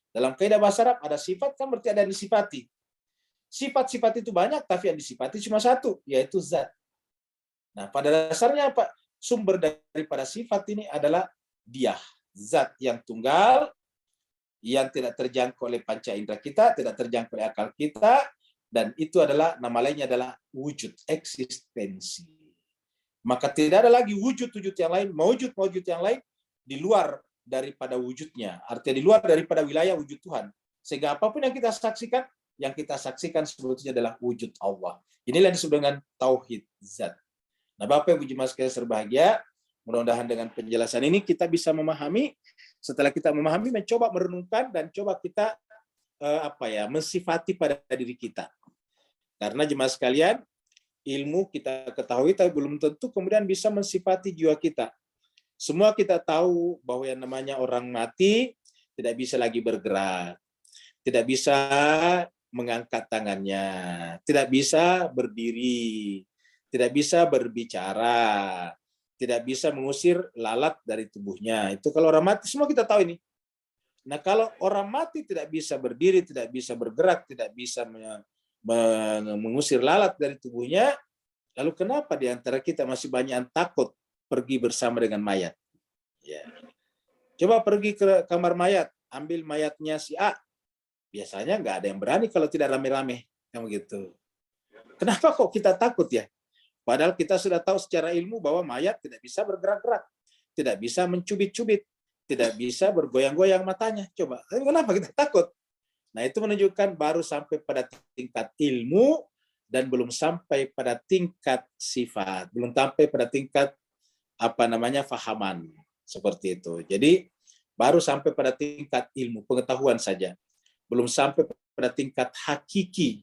Dalam kaidah bahasa Arab ada sifat kan berarti ada yang disifati. Sifat-sifat itu banyak, tapi yang disifati cuma satu, yaitu zat. Nah, pada dasarnya apa? Sumber daripada sifat ini adalah Dia, zat yang tunggal, yang tidak terjangkau oleh panca indera kita, tidak terjangkau oleh akal kita, dan itu adalah nama lainnya adalah wujud, eksistensi. Maka tidak ada lagi wujud-wujud yang lain, mawujud-mawujud yang lain di luar daripada wujudnya. Artinya di luar daripada wilayah wujud Tuhan. Sehingga apapun yang kita saksikan, sebetulnya adalah wujud Allah. Inilah yang disebut dengan tauhid zat. Nah, Bapak Ibu jemaat sekalian berbahagia, mudah-mudahan dengan penjelasan ini kita bisa memahami. Setelah kita memahami, mencoba merenungkan dan coba kita mensifati pada diri kita. Karena jemaat sekalian, ilmu kita ketahui tapi belum tentu kemudian bisa mensifati jiwa kita. Semua kita tahu bahwa yang namanya orang mati tidak bisa lagi bergerak, tidak bisa mengangkat tangannya, tidak bisa berdiri, tidak bisa berbicara, tidak bisa mengusir lalat dari tubuhnya. Itu kalau orang mati, semua kita tahu ini. Nah, kalau orang mati tidak bisa berdiri, tidak bisa bergerak, tidak bisa mengusir lalat dari tubuhnya, lalu kenapa di antara kita masih banyak yang takut pergi bersama dengan mayat? Ya. Coba pergi ke kamar mayat, ambil mayatnya si A. Biasanya nggak ada yang berani kalau tidak rame-rame. Kayak gitu. Kenapa kok kita takut ya? Padahal kita sudah tahu secara ilmu bahwa mayat tidak bisa bergerak-gerak, tidak bisa mencubit-cubit, tidak bisa bergoyang-goyang matanya. Coba, kenapa kita takut? Nah, itu menunjukkan baru sampai pada tingkat ilmu dan belum sampai pada tingkat sifat, belum sampai pada tingkat fahaman seperti itu. Jadi baru sampai pada tingkat ilmu pengetahuan saja, belum sampai pada tingkat hakiki.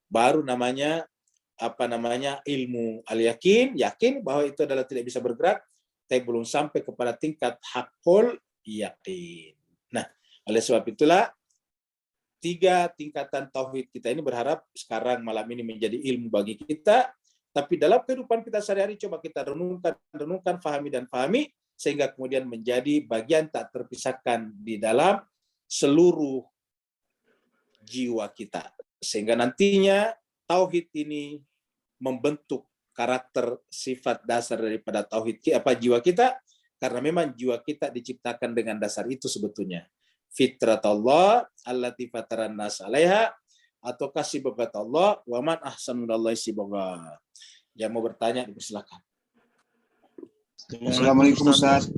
Baru namanya ilmu al-yakin, yakin bahwa itu adalah tidak bisa bergerak, tapi belum sampai kepada tingkat hakul yakin. Nah, oleh sebab itulah 3 tingkatan tauhid kita ini berharap sekarang malam ini menjadi ilmu bagi kita, tapi dalam kehidupan kita sehari-hari coba kita renungkan, fahami, sehingga kemudian menjadi bagian tak terpisahkan di dalam seluruh jiwa kita. Sehingga nantinya tauhid ini membentuk karakter sifat dasar daripada tauhid jiwa kita, karena memang jiwa kita diciptakan dengan dasar itu sebetulnya. Fitratullah allati fataran nas 'alaiha, atau kasih babat Allah, wa man ahsanullahi sibagha. Yang mau bertanya dipersilakan. Assalamualaikum Ustaz.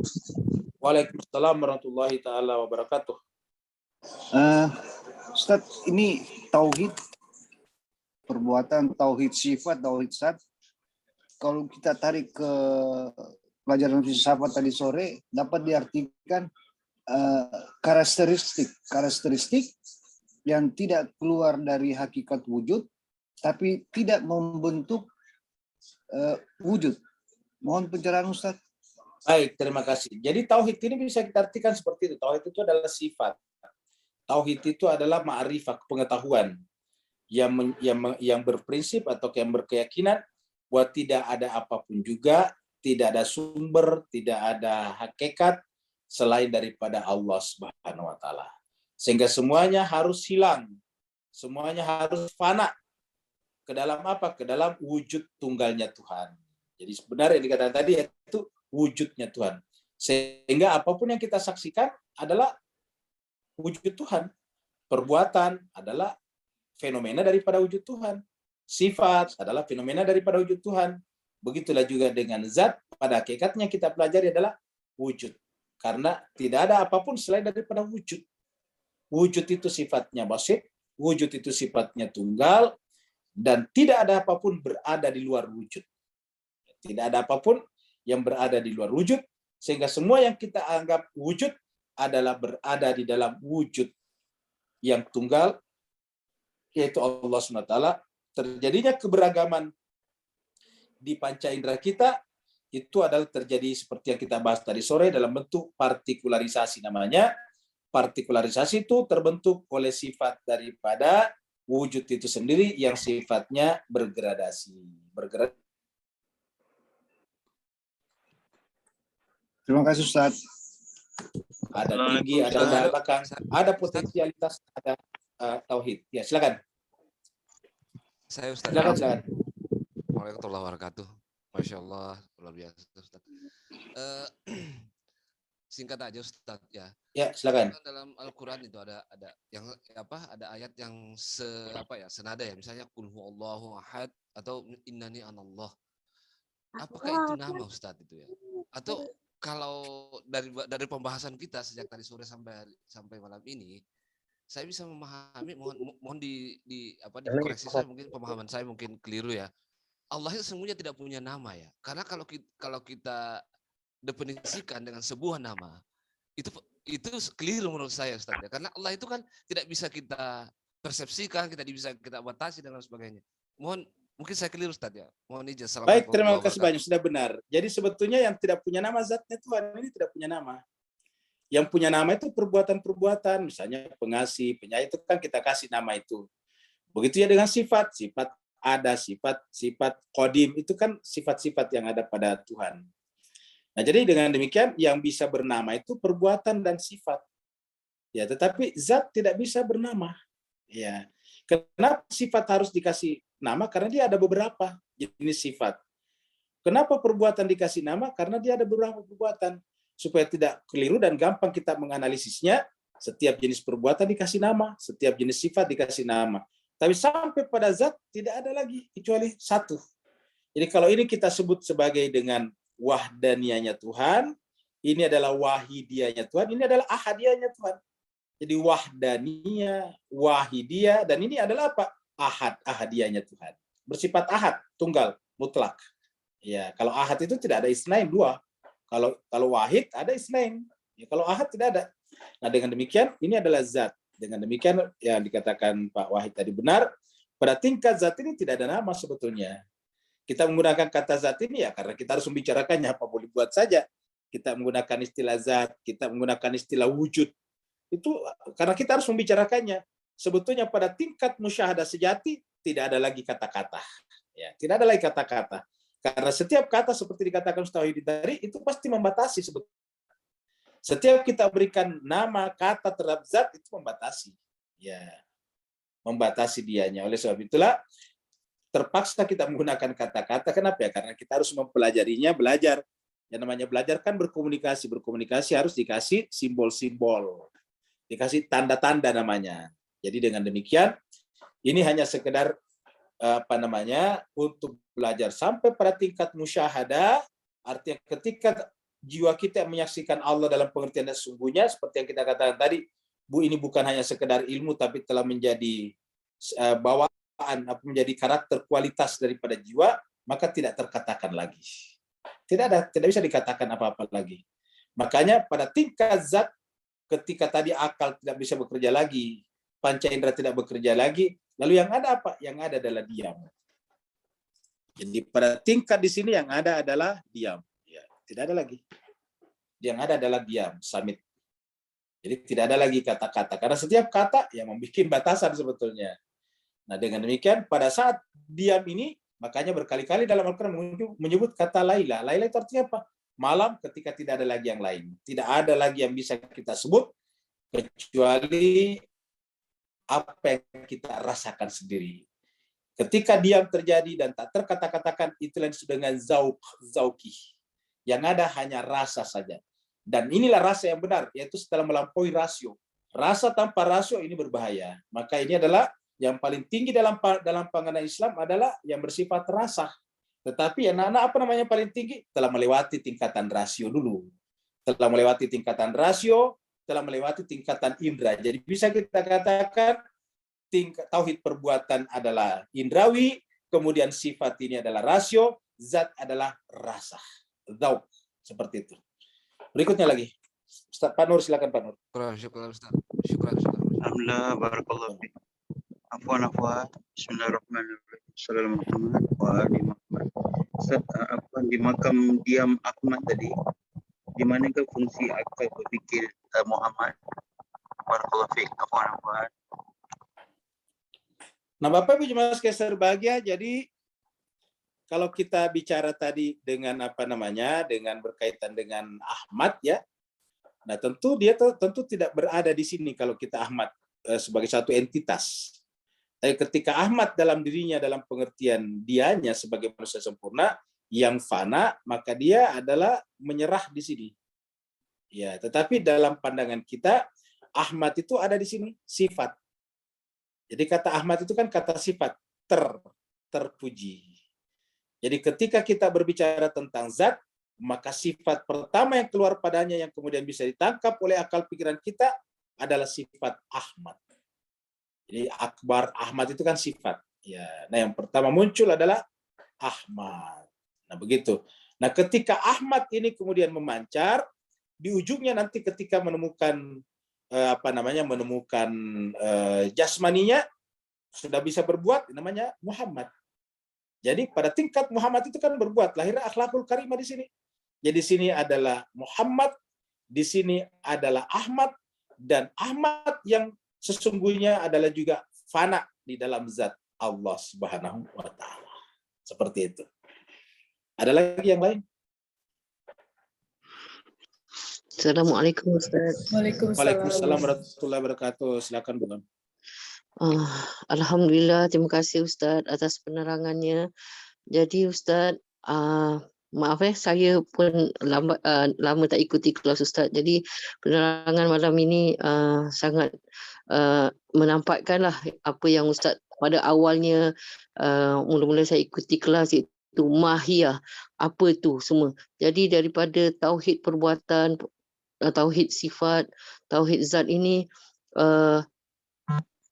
Waalaikumsalam warahmatullahi taala wabarakatuh. Ustaz, ini tauhid perbuatan, tauhid sifat, tauhid zat. Kalau kita tarik ke pelajaran filsafat tadi sore, dapat diartikan karakteristik yang tidak keluar dari hakikat wujud, tapi tidak membentuk wujud. Mohon pencerahan Ustaz. Baik, terima kasih. Jadi tauhid ini bisa kita artikan seperti itu. Tauhid itu adalah sifat. Tauhid itu adalah ma'rifah, pengetahuan yang berprinsip atau yang berkeyakinan bahwa tidak ada apapun juga, tidak ada sumber, tidak ada hakikat selain daripada Allah Subhanahu wa taala. Sehingga semuanya harus hilang. Semuanya harus fana. Ke dalam apa? Ke dalam wujud tunggalnya Tuhan. Jadi sebenarnya yang dikatakan tadi itu wujudnya Tuhan. Sehingga apapun yang kita saksikan adalah wujud Tuhan. Perbuatan adalah fenomena daripada wujud Tuhan. Sifat adalah fenomena daripada wujud Tuhan. Begitulah juga dengan zat, pada hakikatnya kita pelajari adalah wujud. Karena tidak ada apapun selain daripada wujud. Wujud itu sifatnya basit, wujud itu sifatnya tunggal, dan tidak ada apapun berada di luar wujud. Tidak ada apapun yang berada di luar wujud, sehingga semua yang kita anggap wujud adalah berada di dalam wujud yang tunggal, yaitu Allah SWT. Terjadinya keberagaman di panca indera kita, itu adalah terjadi seperti yang kita bahas tadi sore dalam bentuk partikularisasi namanya. Partikularisasi itu terbentuk oleh sifat daripada wujud itu sendiri yang sifatnya bergradasi. Terima kasih Ustaz. Ada tinggi, ada belakang, ada potensialitas, ada tauhid. Ya, silakan. Saya Ustaz. Silakan, silakan. Waalaikumsalam warahmatullahi wabarakatuh. Masya Allah, luar biasa Ustaz. Singkat aja Ustaz ya. Ya, silakan. Dalam Al-Qur'an itu ada yang ada ayat yang senada ya, misalnya qul huwallahu ahad atau innani anallah. Apakah itu nama Ustaz itu ya? Atau kalau dari pembahasan kita sejak tadi sore sampai malam ini, saya bisa memahami, mohon dikoreksi saya, mungkin pemahaman saya mungkin keliru ya. Allah itu sesungguhnya tidak punya nama ya. Karena kalau kita definisikan dengan sebuah nama, itu keliru menurut saya Ustaz ya. Karena Allah itu kan tidak bisa kita persepsikan, tidak bisa kita batasi dan lain sebagainya. Mungkin saya keliru Ustaz ya. Mohon izin. Baik, terima kasih banyak, sudah benar. Jadi sebetulnya yang tidak punya nama zatnya Tuhan ini tidak punya nama. Yang punya nama itu perbuatan-perbuatan, misalnya pengasih, penyayang, itu kan kita kasih nama itu. Begitu ya dengan sifat ada, sifat qadim, itu kan sifat-sifat yang ada pada Tuhan. Nah, jadi dengan demikian yang bisa bernama itu perbuatan dan sifat. Ya, tetapi zat tidak bisa bernama. Ya. Kenapa sifat harus dikasih nama? Karena dia ada beberapa jenis sifat. Kenapa perbuatan dikasih nama? Karena dia ada beberapa perbuatan. Supaya tidak keliru dan gampang kita menganalisisnya, setiap jenis perbuatan dikasih nama, setiap jenis sifat dikasih nama. Tapi sampai pada zat tidak ada lagi kecuali satu. Jadi kalau ini kita sebut sebagai dengan wahdaniyahnya Tuhan, ini adalah wahidiyahnya Tuhan, ini adalah ahadiyahnya Tuhan. Jadi wahdaniyah, wahidiyah, dan ini adalah apa? Ahadiyahnya Tuhan. Bersifat ahad, tunggal, mutlak. Ya, kalau ahad itu tidak ada isnain, dua. Kalau wahid ada isnain. Ya, kalau ahad tidak ada. Nah, dengan demikian ini adalah zat. Dengan demikian yang dikatakan Pak Wahid tadi benar, pada tingkat zat ini tidak ada nama sebetulnya. Kita menggunakan kata zat ini ya karena kita harus membicarakannya, apa boleh buat saja. Kita menggunakan istilah zat, kita menggunakan istilah wujud. Itu karena kita harus membicarakannya. Sebetulnya pada tingkat musyahadah sejati tidak ada lagi kata-kata. Ya, tidak ada lagi kata-kata. Karena setiap kata seperti dikatakan Ustaz Wahid tadi itu pasti membatasi sebetulnya. Setiap kita berikan nama kata terhadap zat itu membatasi. Ya. Membatasi dianya. Oleh sebab itulah terpaksa kita menggunakan kata-kata. Kenapa ya? Karena kita harus mempelajarinya, belajar. Yang namanya belajar kan berkomunikasi. Berkomunikasi harus dikasih simbol-simbol. Dikasih tanda-tanda namanya. Jadi dengan demikian ini hanya sekedar untuk belajar sampai pada tingkat musyahadah, artinya ketika jiwa kita menyaksikan Allah dalam pengertian yang sesungguhnya, seperti yang kita katakan tadi, ini bukan hanya sekedar ilmu, tapi telah menjadi bawaan, menjadi karakter kualitas daripada jiwa, maka tidak terkatakan lagi. Tidak bisa dikatakan apa-apa lagi. Makanya pada tingkat zat, ketika tadi akal tidak bisa bekerja lagi, panca indera tidak bekerja lagi, lalu yang ada apa? Yang ada adalah diam. Jadi pada tingkat di sini yang ada adalah diam. Ya, tidak ada lagi. Yang ada adalah diam, samit. Jadi tidak ada lagi kata-kata. Karena setiap kata yang membuat batasan sebetulnya. Nah dengan demikian pada saat diam ini, makanya berkali-kali dalam Al-Quran menyebut kata Laila. Laila itu artinya apa? Malam ketika tidak ada lagi yang lain. Tidak ada lagi yang bisa kita sebut kecuali apa yang kita rasakan sendiri. Ketika diam terjadi dan tak terkata-katakan, itulah yang disebut dengan zauki. Yang ada hanya rasa saja. Dan inilah rasa yang benar, yaitu setelah melampaui rasio. Rasa tanpa rasio ini berbahaya. Maka ini adalah yang paling tinggi dalam pandangan Islam adalah yang bersifat rasa. Tetapi anak-anak apa namanya paling tinggi? Telah melewati tingkatan rasio dulu. Telah melewati tingkatan rasio, telah melewati tingkatan indera. Jadi bisa kita katakan tingkat tauhid perbuatan adalah indrawi, kemudian sifat ini adalah rasio, zat adalah rasa. Zauq, seperti itu. Berikutnya lagi. Ustaz Pak Nur, silakan Pak Nur. Syukur Ustaz. Syukur. Alhamdulillah, barakallahu fiik. Afwan. Bismillahirrahmanirrahim. Assalamualaikum warahmatullahi wabarakatuh. Ustaz, di makam diam Ahmad tadi, di manakah fungsi akal berfikir Muhammad? Barakallahu fiik. Afwan. Nah, Bapak Ibu jemaah sekalian berbahagia, jadi kalau kita bicara tadi dengan dengan berkaitan dengan Ahmad ya. Nah, tentu dia tentu tidak berada di sini kalau kita Ahmad sebagai satu entitas. Tapi ketika Ahmad dalam dirinya, dalam pengertian dianya sebagai manusia sempurna yang fana, maka dia adalah menyerah di sini. Ya, tetapi dalam pandangan kita Ahmad itu ada di sini sifat. Jadi kata Ahmad itu kan kata sifat, terpuji. Jadi ketika kita berbicara tentang zat, maka sifat pertama yang keluar padanya yang kemudian bisa ditangkap oleh akal pikiran kita adalah sifat Ahmad. Jadi akbar Ahmad itu kan sifat. Ya, nah yang pertama muncul adalah Ahmad. Nah begitu. Nah ketika Ahmad ini kemudian memancar, di ujungnya nanti ketika menemukan menemukan jasmaninya sudah bisa berbuat, namanya Muhammad. Jadi pada tingkat Muhammad itu kan berbuat, lahirnya akhlakul karimah di sini. Jadi di sini adalah Muhammad, di sini adalah Ahmad, dan Ahmad yang sesungguhnya adalah juga fana di dalam zat Allah Subhanahu wa taala. Seperti itu. Ada lagi yang lain? Assalamualaikum Ustaz. Waalaikumsalam warahmatullahi wabarakatuh. Silakan Bu. Alhamdulillah, terima kasih Ustaz atas penerangannya. Jadi Ustaz, maaf saya pun lama tak ikuti kelas Ustaz. Jadi penerangan malam ini sangat menampakkanlah apa yang Ustaz pada awalnya mula-mula saya ikuti kelas itu mahiyah, apa tu semua. Jadi daripada tauhid perbuatan, tauhid sifat, tauhid zat ini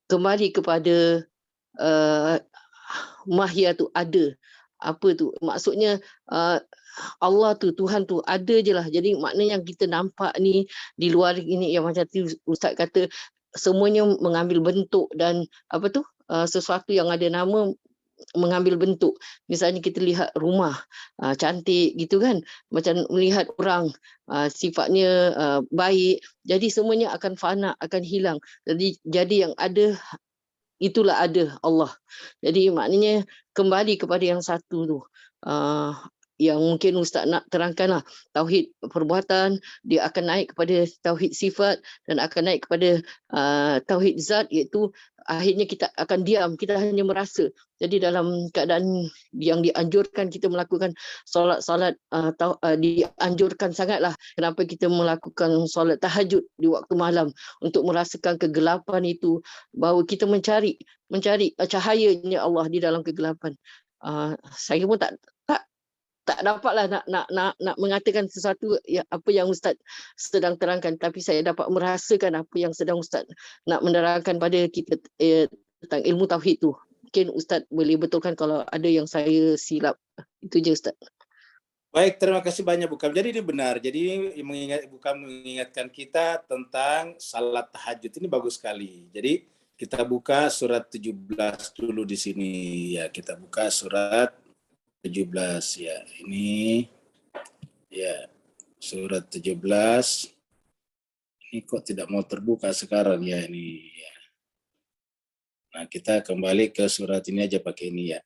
kembali kepada mahiyah tu ada. Apa tu? Maksudnya Allah tu, Tuhan tu ada je lah. Jadi maknanya yang kita nampak ni di luar ini yang macam tu Ustaz kata semuanya mengambil bentuk dan apa tu? Sesuatu yang ada nama mengambil bentuk. Misalnya kita lihat rumah cantik gitu kan, macam melihat orang sifatnya baik, jadi semuanya akan fana, akan hilang. Jadi yang ada itulah ada Allah. Jadi maknanya kembali kepada yang satu tu. Yang mungkin Ustaz nak terangkanlah, tauhid perbuatan dia akan naik kepada tauhid sifat dan akan naik kepada tauhid zat, iaitu akhirnya kita akan diam, kita hanya merasa. Jadi dalam keadaan yang dianjurkan kita melakukan solat dianjurkan sangatlah. Kenapa kita melakukan solat tahajud di waktu malam, untuk merasakan kegelapan itu, bahawa kita mencari cahayanya Allah di dalam kegelapan. Saya pun tak dapatlah nak mengatakan sesuatu apa yang Ustaz sedang terangkan, tapi saya dapat merasakan apa yang sedang Ustaz nak menerangkan pada kita tentang ilmu tauhid tu. Mungkin Ustaz boleh betulkan kalau ada yang saya silap. Itu je Ustaz. Baik, terima kasih banyak Bukam. Jadi ini benar. Jadi Bukam mengingatkan kita tentang salat tahajud, ini bagus sekali. Jadi kita buka surat 17 dulu di sini ya. Kita buka surat 17 ya. Ini ya surat 17. Ini kok tidak mau terbuka sekarang ya ini ya. Nah, kita kembali ke surat ini aja pakai ini ya.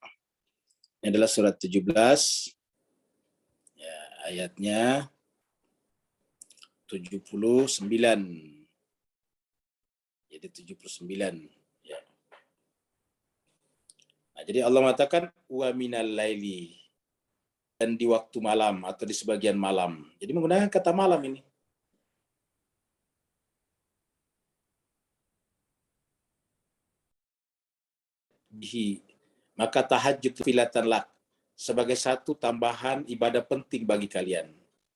Ini adalah surat 17. Ya, ayatnya 79. Jadi 79 ya. Nah, jadi Allah mengatakan wa minal laili, dan di waktu malam atau di sebagian malam. Jadi menggunakan kata malam ini. Maka tahajud filatan lak, sebagai satu tambahan ibadah penting bagi kalian.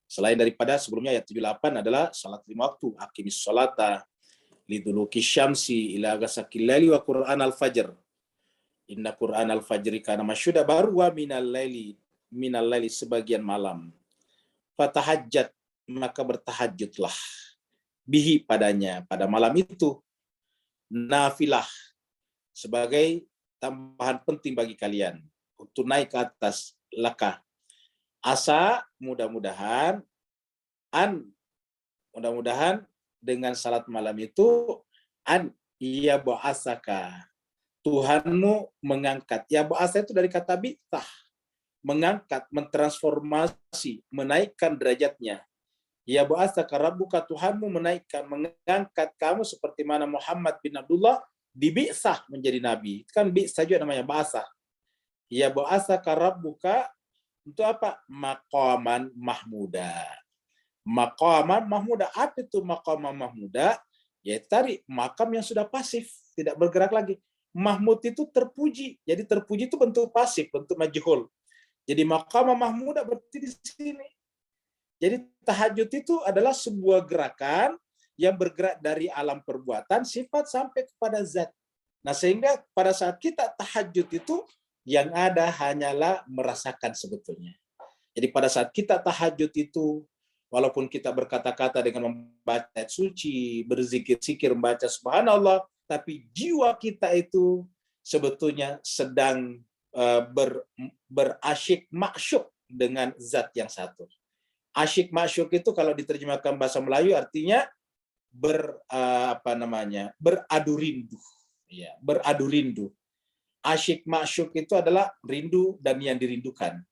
Selain daripada sebelumnya ayat 78 adalah salat 5 waktu, aqimis sholata liduluki syamsi ila ghasaqil laili wa qur'an al-fajr. Inna qur'an al-fajri kana masyhuda, baru wa minal laili sebagian malam. Fatahajjat, maka bertahajudlah bihi padanya, pada malam itu, nafilah, sebagai tambahan penting bagi kalian untuk naik ke atas laka. Asa, mudah-mudahan dengan salat malam itu iya ba'asaka, Tuhanmu mengangkat. Ya ba'asa itu dari kata bi'tah, mengangkat, mentransformasi, menaikkan derajatnya. Ya ba'asaka rabbuka, Tuhanmu mengangkat kamu seperti mana Muhammad bin Abdullah dibi'sah menjadi nabi. Kan bi'sah juga namanya ba'asah. Ya ba'asa karabbuka untuk apa? Maqaman mahmuda. Maqaman mahmuda. Apa itu maqaman mahmuda? Ya tadi makam yang sudah pasif, tidak bergerak lagi. Mahmud itu terpuji. Jadi terpuji itu bentuk pasif, bentuk majhul. Jadi maqaman mahmuda berarti di sini. Jadi tahajud itu adalah sebuah gerakan yang bergerak dari alam perbuatan, sifat sampai kepada zat. Nah, sehingga pada saat kita tahajud itu yang ada hanyalah merasakan sebetulnya. Jadi pada saat kita tahajud itu, walaupun kita berkata-kata dengan membaca ayat suci, berzikir-zikir, membaca subhanallah, tapi jiwa kita itu sebetulnya sedang berasyik masyuk dengan zat yang satu. Asyik masyuk itu kalau diterjemahkan bahasa Melayu artinya beradu rindu. Ya, beradu rindu. Asyik masyuk itu adalah rindu dan yang dirindukan.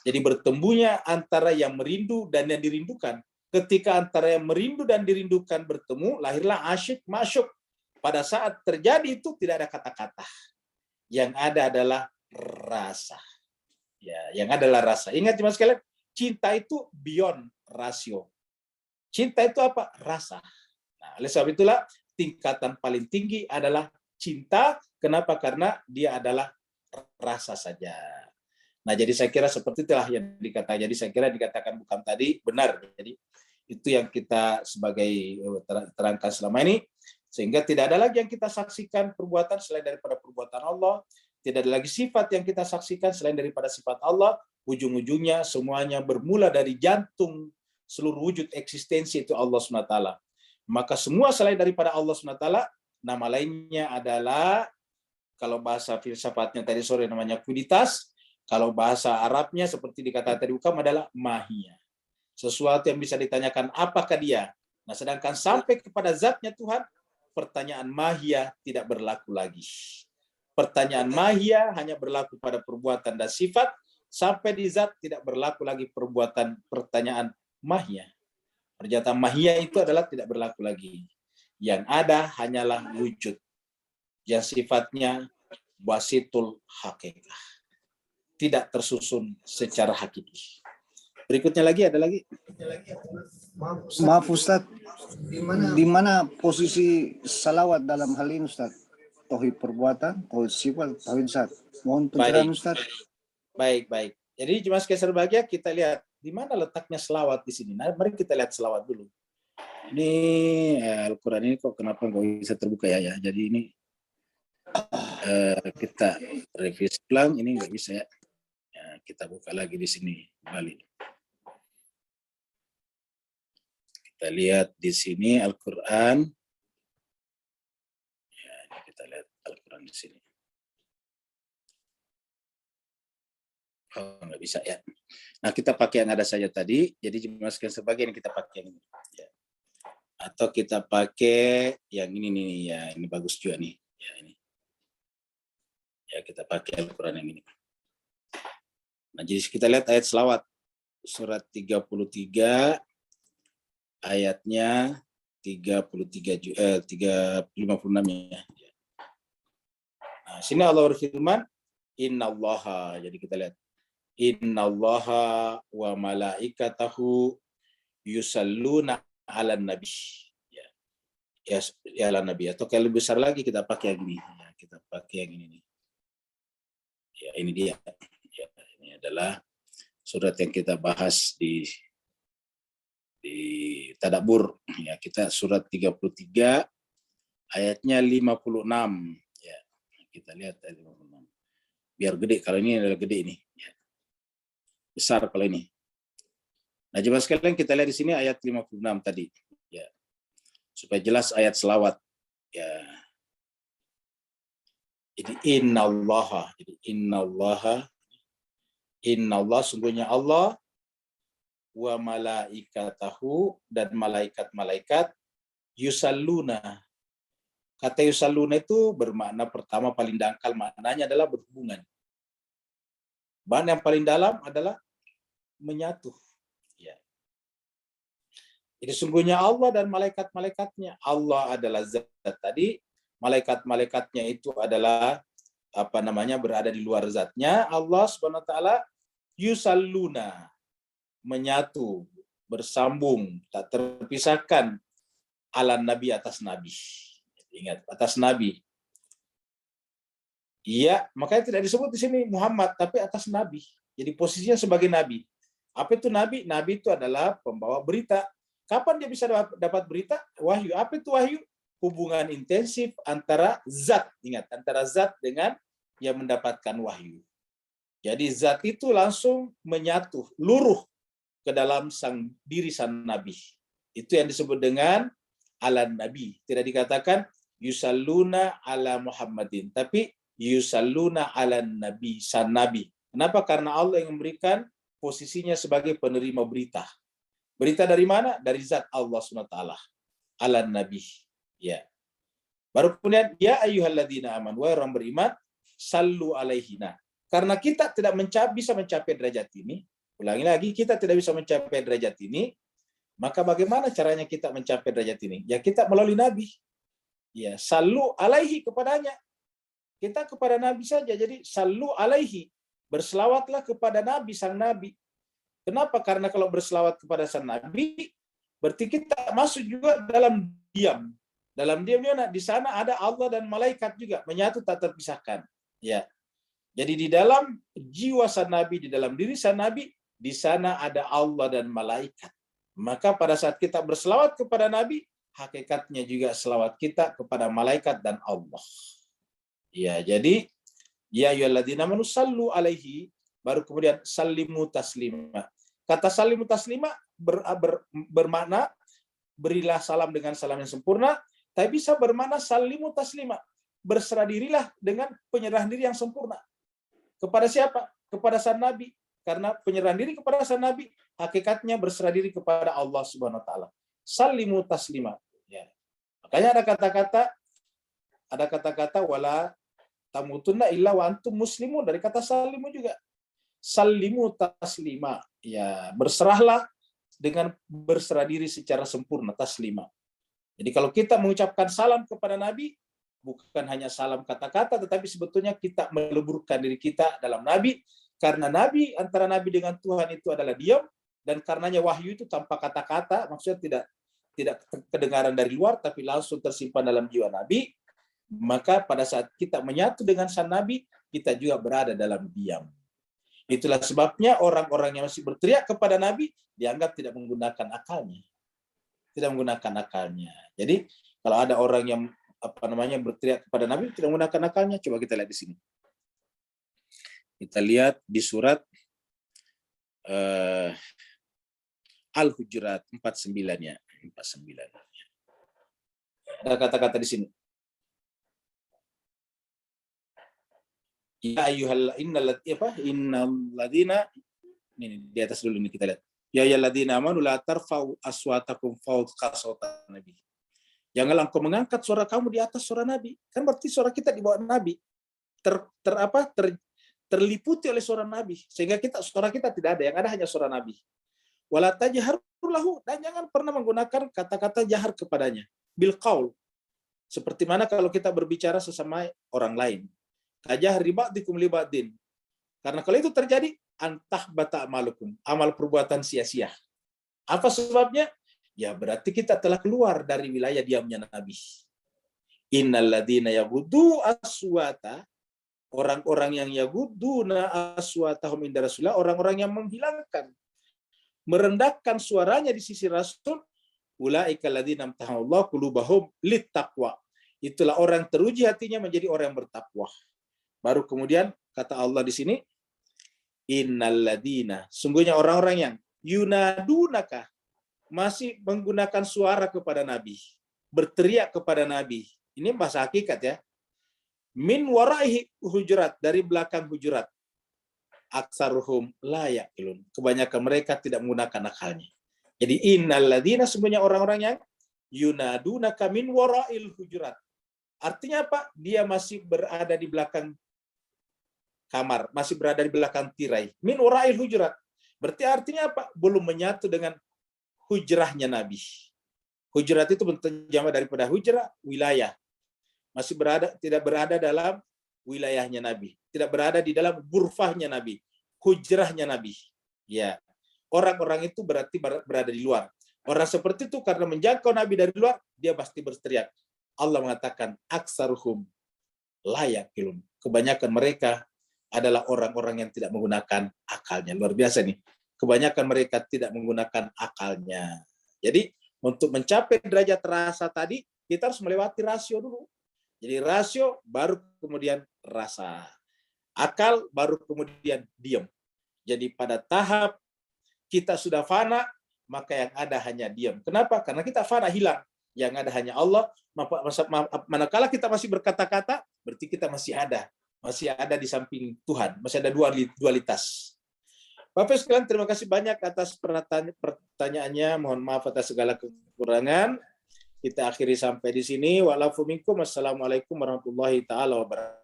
Jadi bertemunya antara yang merindu dan yang dirindukan. Ketika antara yang merindu dan dirindukan bertemu, lahirlah asyik masyuk. Pada saat terjadi itu tidak ada kata-kata. Yang ada adalah rasa. Ya, yang adalah rasa. Ingat teman sekalian, cinta itu beyond rasio. Cinta itu apa? Rasa. Nah, oleh sebab itulah tingkatan paling tinggi adalah cinta. Kenapa? Karena dia adalah rasa saja. Nah, jadi saya kira seperti itulah yang dikatakan. Jadi saya kira dikatakan bukan tadi benar. Jadi itu yang kita sebagai terangkan selama ini. Sehingga tidak ada lagi yang kita saksikan perbuatan selain daripada perbuatan Allah. Tidak ada lagi sifat yang kita saksikan selain daripada sifat Allah. Ujung-ujungnya semuanya bermula dari jantung seluruh wujud eksistensi itu Allah SWT. Maka semua selain daripada Allah SWT, nama lainnya adalah, kalau bahasa filsafatnya tadi sore namanya kuditas, kalau bahasa Arabnya seperti dikatakan tadi Ukam adalah mahia. Sesuatu yang bisa ditanyakan apakah dia. Nah, sedangkan sampai kepada zatnya Tuhan, pertanyaan mahia tidak berlaku lagi. Pertanyaan mahia hanya berlaku pada perbuatan dan sifat, sampai di zat tidak berlaku lagi pertanyaan mahia. Pernyataan mahia itu adalah tidak berlaku lagi. Yang ada hanyalah wujud. Yang sifatnya wasitul hakikah. Tidak tersusun secara hakiki. Berikutnya lagi, ada lagi? Maaf Ustaz, di mana posisi salawat dalam hal ini Ustaz? Tauhid perbuatan, tauhid sifat, tauhid zat. Mohon pencerahan Ustaz. Baik. Jadi cuma sekian berbahagia kita lihat di mana letaknya selawat di sini. Nah, mari kita lihat selawat dulu. Ini Al-Quran ini kok kenapa nggak bisa terbuka ya? Jadi ini kita revisi ulang, ini nggak bisa ya. Kita buka lagi di sini kembali. Kita lihat di sini Al-Quran. Ya, ini kita lihat Al-Quran di sini. Oh, nggak bisa ya. Nah, kita pakai yang ada saja tadi. Jadi cuma sebagian kita pakai yang ini. Ya. Atau kita pakai yang ini nih. Ya, ini bagus juga nih. Ya, ini. Ya, kita pakai Al-Quran yang ini. Nah, jadi kita lihat ayat selawat. Surat 33, ayatnya 56 ya. Nah, sini Allah berfirman, Innallaha. Jadi kita lihat. Innallaha wa malaikatahu yusalluna 'alan nabi. Ya ala nabi. Atau kalau lebih besar lagi kita pakai yang ini. Ya, kita pakai yang ini nih. Ya, ini dia. Ya, ini adalah surat yang kita bahas di Tadabbur. Ya, kita surat 33 ayatnya 56. Ya, kita lihat ayat 56. Biar gede, kalau ini adalah gede ini. Ya. Besar kalau ini. Nah, coba sekalian kita lihat di sini ayat 56 tadi. Ya. Supaya jelas ayat selawat. Ya. Jadi innallaha. Jadi innallaha. Innallah sungguhnya Allah wa malaikatahu dan malaikat-malaikat yusalluna. Kata yusalluna itu bermakna pertama paling dangkal, maknanya adalah berhubungan. Bahan yang paling dalam adalah menyatu. Ya. Jadi sungguhnya Allah dan malaikat-malaikatnya. Allah adalah zat tadi, malaikat-malaikatnya itu adalah berada di luar zatnya. Allah Subhanahu wa taala yusalluna, menyatu, bersambung, tak terpisahkan, ala nabi, atas nabi. Ingat, atas nabi. Iya, makanya tidak disebut di sini Muhammad, tapi atas nabi. Jadi posisinya sebagai nabi. Apa itu nabi? Nabi itu adalah pembawa berita. Kapan dia bisa dapat berita? Wahyu. Apa itu wahyu? Hubungan intensif antara zat, ingat, antara zat dengan yang mendapatkan wahyu. Jadi zat itu langsung menyatu, luruh ke dalam diri sang nabi. Itu yang disebut dengan ala nabi. Tidak dikatakan yusalluna ala Muhammadin, tapi yusalluna ala nabi, sang nabi. Kenapa? Karena Allah yang memberikan posisinya sebagai penerima berita. Berita dari mana? Dari zat Allah SWT. Ala nabi. Ya. Baru kemudian, ya ayyuhalladzina amanu, wahai orang beriman, sallu alaihina. Karena kita tidak bisa mencapai derajat ini, ulangi lagi, kita tidak bisa mencapai derajat ini, maka bagaimana caranya kita mencapai derajat ini? Ya kita melalui Nabi. Ya, sallu alaihi, kepadanya. Kita kepada Nabi saja, jadi sallu alaihi. Berselawatlah kepada Nabi, sang Nabi. Kenapa? Karena kalau berselawat kepada sang Nabi, berarti kita masuk juga dalam diam. Dalam diam di sana ada Allah dan malaikat juga, menyatu tak terpisahkan. Ya. Jadi di dalam jiwa sang Nabi, di dalam diri sang Nabi, di sana ada Allah dan malaikat. Maka pada saat kita berselawat kepada Nabi, hakikatnya juga selawat kita kepada malaikat dan Allah. Ya, jadi ya ayyuhalladzina amanu sallu alaihi, baru kemudian sallimu taslima. Kata sallimu taslima bermakna berilah salam dengan salam yang sempurna, tapi bisa bermakna sallimu taslima. Berserah dirilah dengan penyerahan diri yang sempurna. Kepada siapa? Kepada sang Nabi. Karena penyerahan diri kepada sang Nabi, hakikatnya berserah diri kepada Allah Subhanahu wa taala. Sallimu taslima. Ya. Makanya ada kata-kata wala tamutunna illa wa antum muslimun, dari kata sallimu juga. Sallimu taslima. Ya, berserahlah dengan berserah diri secara sempurna, taslima. Jadi kalau kita mengucapkan salam kepada Nabi, bukan hanya salam kata-kata, tetapi sebetulnya kita meleburkan diri kita dalam Nabi, karena Nabi, antara Nabi dengan Tuhan itu adalah diam, dan karenanya wahyu itu tanpa kata-kata, maksudnya tidak kedengaran dari luar, tapi langsung tersimpan dalam jiwa Nabi. Maka pada saat kita menyatu dengan sang Nabi, kita juga berada dalam diam. Itulah sebabnya orang-orang yang masih berteriak kepada Nabi dianggap tidak menggunakan akalnya. Tidak menggunakan akalnya. Jadi kalau ada orang yang berteriak kepada Nabi tidak menggunakan akalnya, coba kita lihat di sini. Kita lihat di surat Al-Hujurat 49-nya. 49. Ada kata-kata di sini. Ya ayyuhal innal ladina, ini di atas dulu, ini kita lihat. Ya ayyuhalladzina amanu la tarfa'u aswatakum fawqa sawtan nabi. Janganlah engkau mengangkat suara kamu di atas suara Nabi. Kan berarti suara kita di bawah Nabi. Terliputi oleh suara Nabi. Sehingga suara kita tidak ada, yang ada hanya suara Nabi. Wala tajharu lahu, dan jangan pernah menggunakan kata-kata jahar kepadanya. Bil qaul. Seperti mana kalau kita berbicara sesama orang lain. Kajahri ba'dikum li ba'din. Karena kalau itu terjadi, antah bata amalukum, amal perbuatan sia-sia. Apa sebabnya? Ya berarti kita telah keluar dari wilayah diamnya Nabi. Innal ladzina yaghuddu aswata, orang-orang yang yaghuduna aswatahum inda Rasulillah, orang-orang yang menghilangkan, merendahkan suaranya di sisi Rasul, ulaika ladzina amtahanallahu qulubahum littaqwa. Itulah orang teruji hatinya menjadi orang yang bertakwa. Baru kemudian kata Allah di sini, innal ladzina, sungguhnya orang-orang yang yunadunaka, masih menggunakan suara kepada Nabi, berteriak kepada Nabi. Ini bahasa hakikat ya. Min waraihi hujurat, dari belakang hujurat. Aksaruhum la yaqilun, kebanyakan mereka tidak menggunakan akalnya. Jadi innal ladzina, sungguhnya orang-orang yang yunadunaka min warail hujurat. Artinya apa? Dia masih berada di belakang kamar, masih berada di belakang tirai. Min warail hujurat. Berarti artinya apa? Belum menyatu dengan hujrahnya Nabi. Hujurat itu bentuk jamak daripada hujrah, wilayah. tidak berada dalam wilayahnya Nabi, tidak berada di dalam ghurfahnya Nabi, hujrahnya Nabi. Ya, orang-orang itu berarti berada di luar. Orang seperti itu karena menjangkau Nabi dari luar, dia pasti berteriak. Allah mengatakan, aksaruhum la yaqilun. Kebanyakan mereka adalah orang-orang yang tidak menggunakan akalnya. Luar biasa nih. Kebanyakan mereka tidak menggunakan akalnya. Jadi untuk mencapai derajat rasa tadi, kita harus melewati rasio dulu. Jadi rasio baru kemudian rasa. Akal baru kemudian diam. Jadi pada tahap kita sudah fana, maka yang ada hanya diam. Kenapa? Karena kita fana, hilang. Yang ada hanya Allah. Manakala kita masih berkata-kata, berarti kita masih ada di samping Tuhan, masih ada dualitas. Bapak sekalian, terima kasih banyak atas pertanyaannya. Mohon maaf atas segala kekurangan. Kita akhiri sampai di sini. Wassalamualaikum warahmatullahi taala wabarakatuh.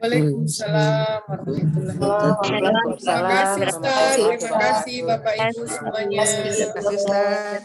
Waalaikumsalam warahmatullahi wabarakatuh. Terima kasih Ustaz, terima kasih Bapak Ibu semuanya. Terima kasih Ustaz.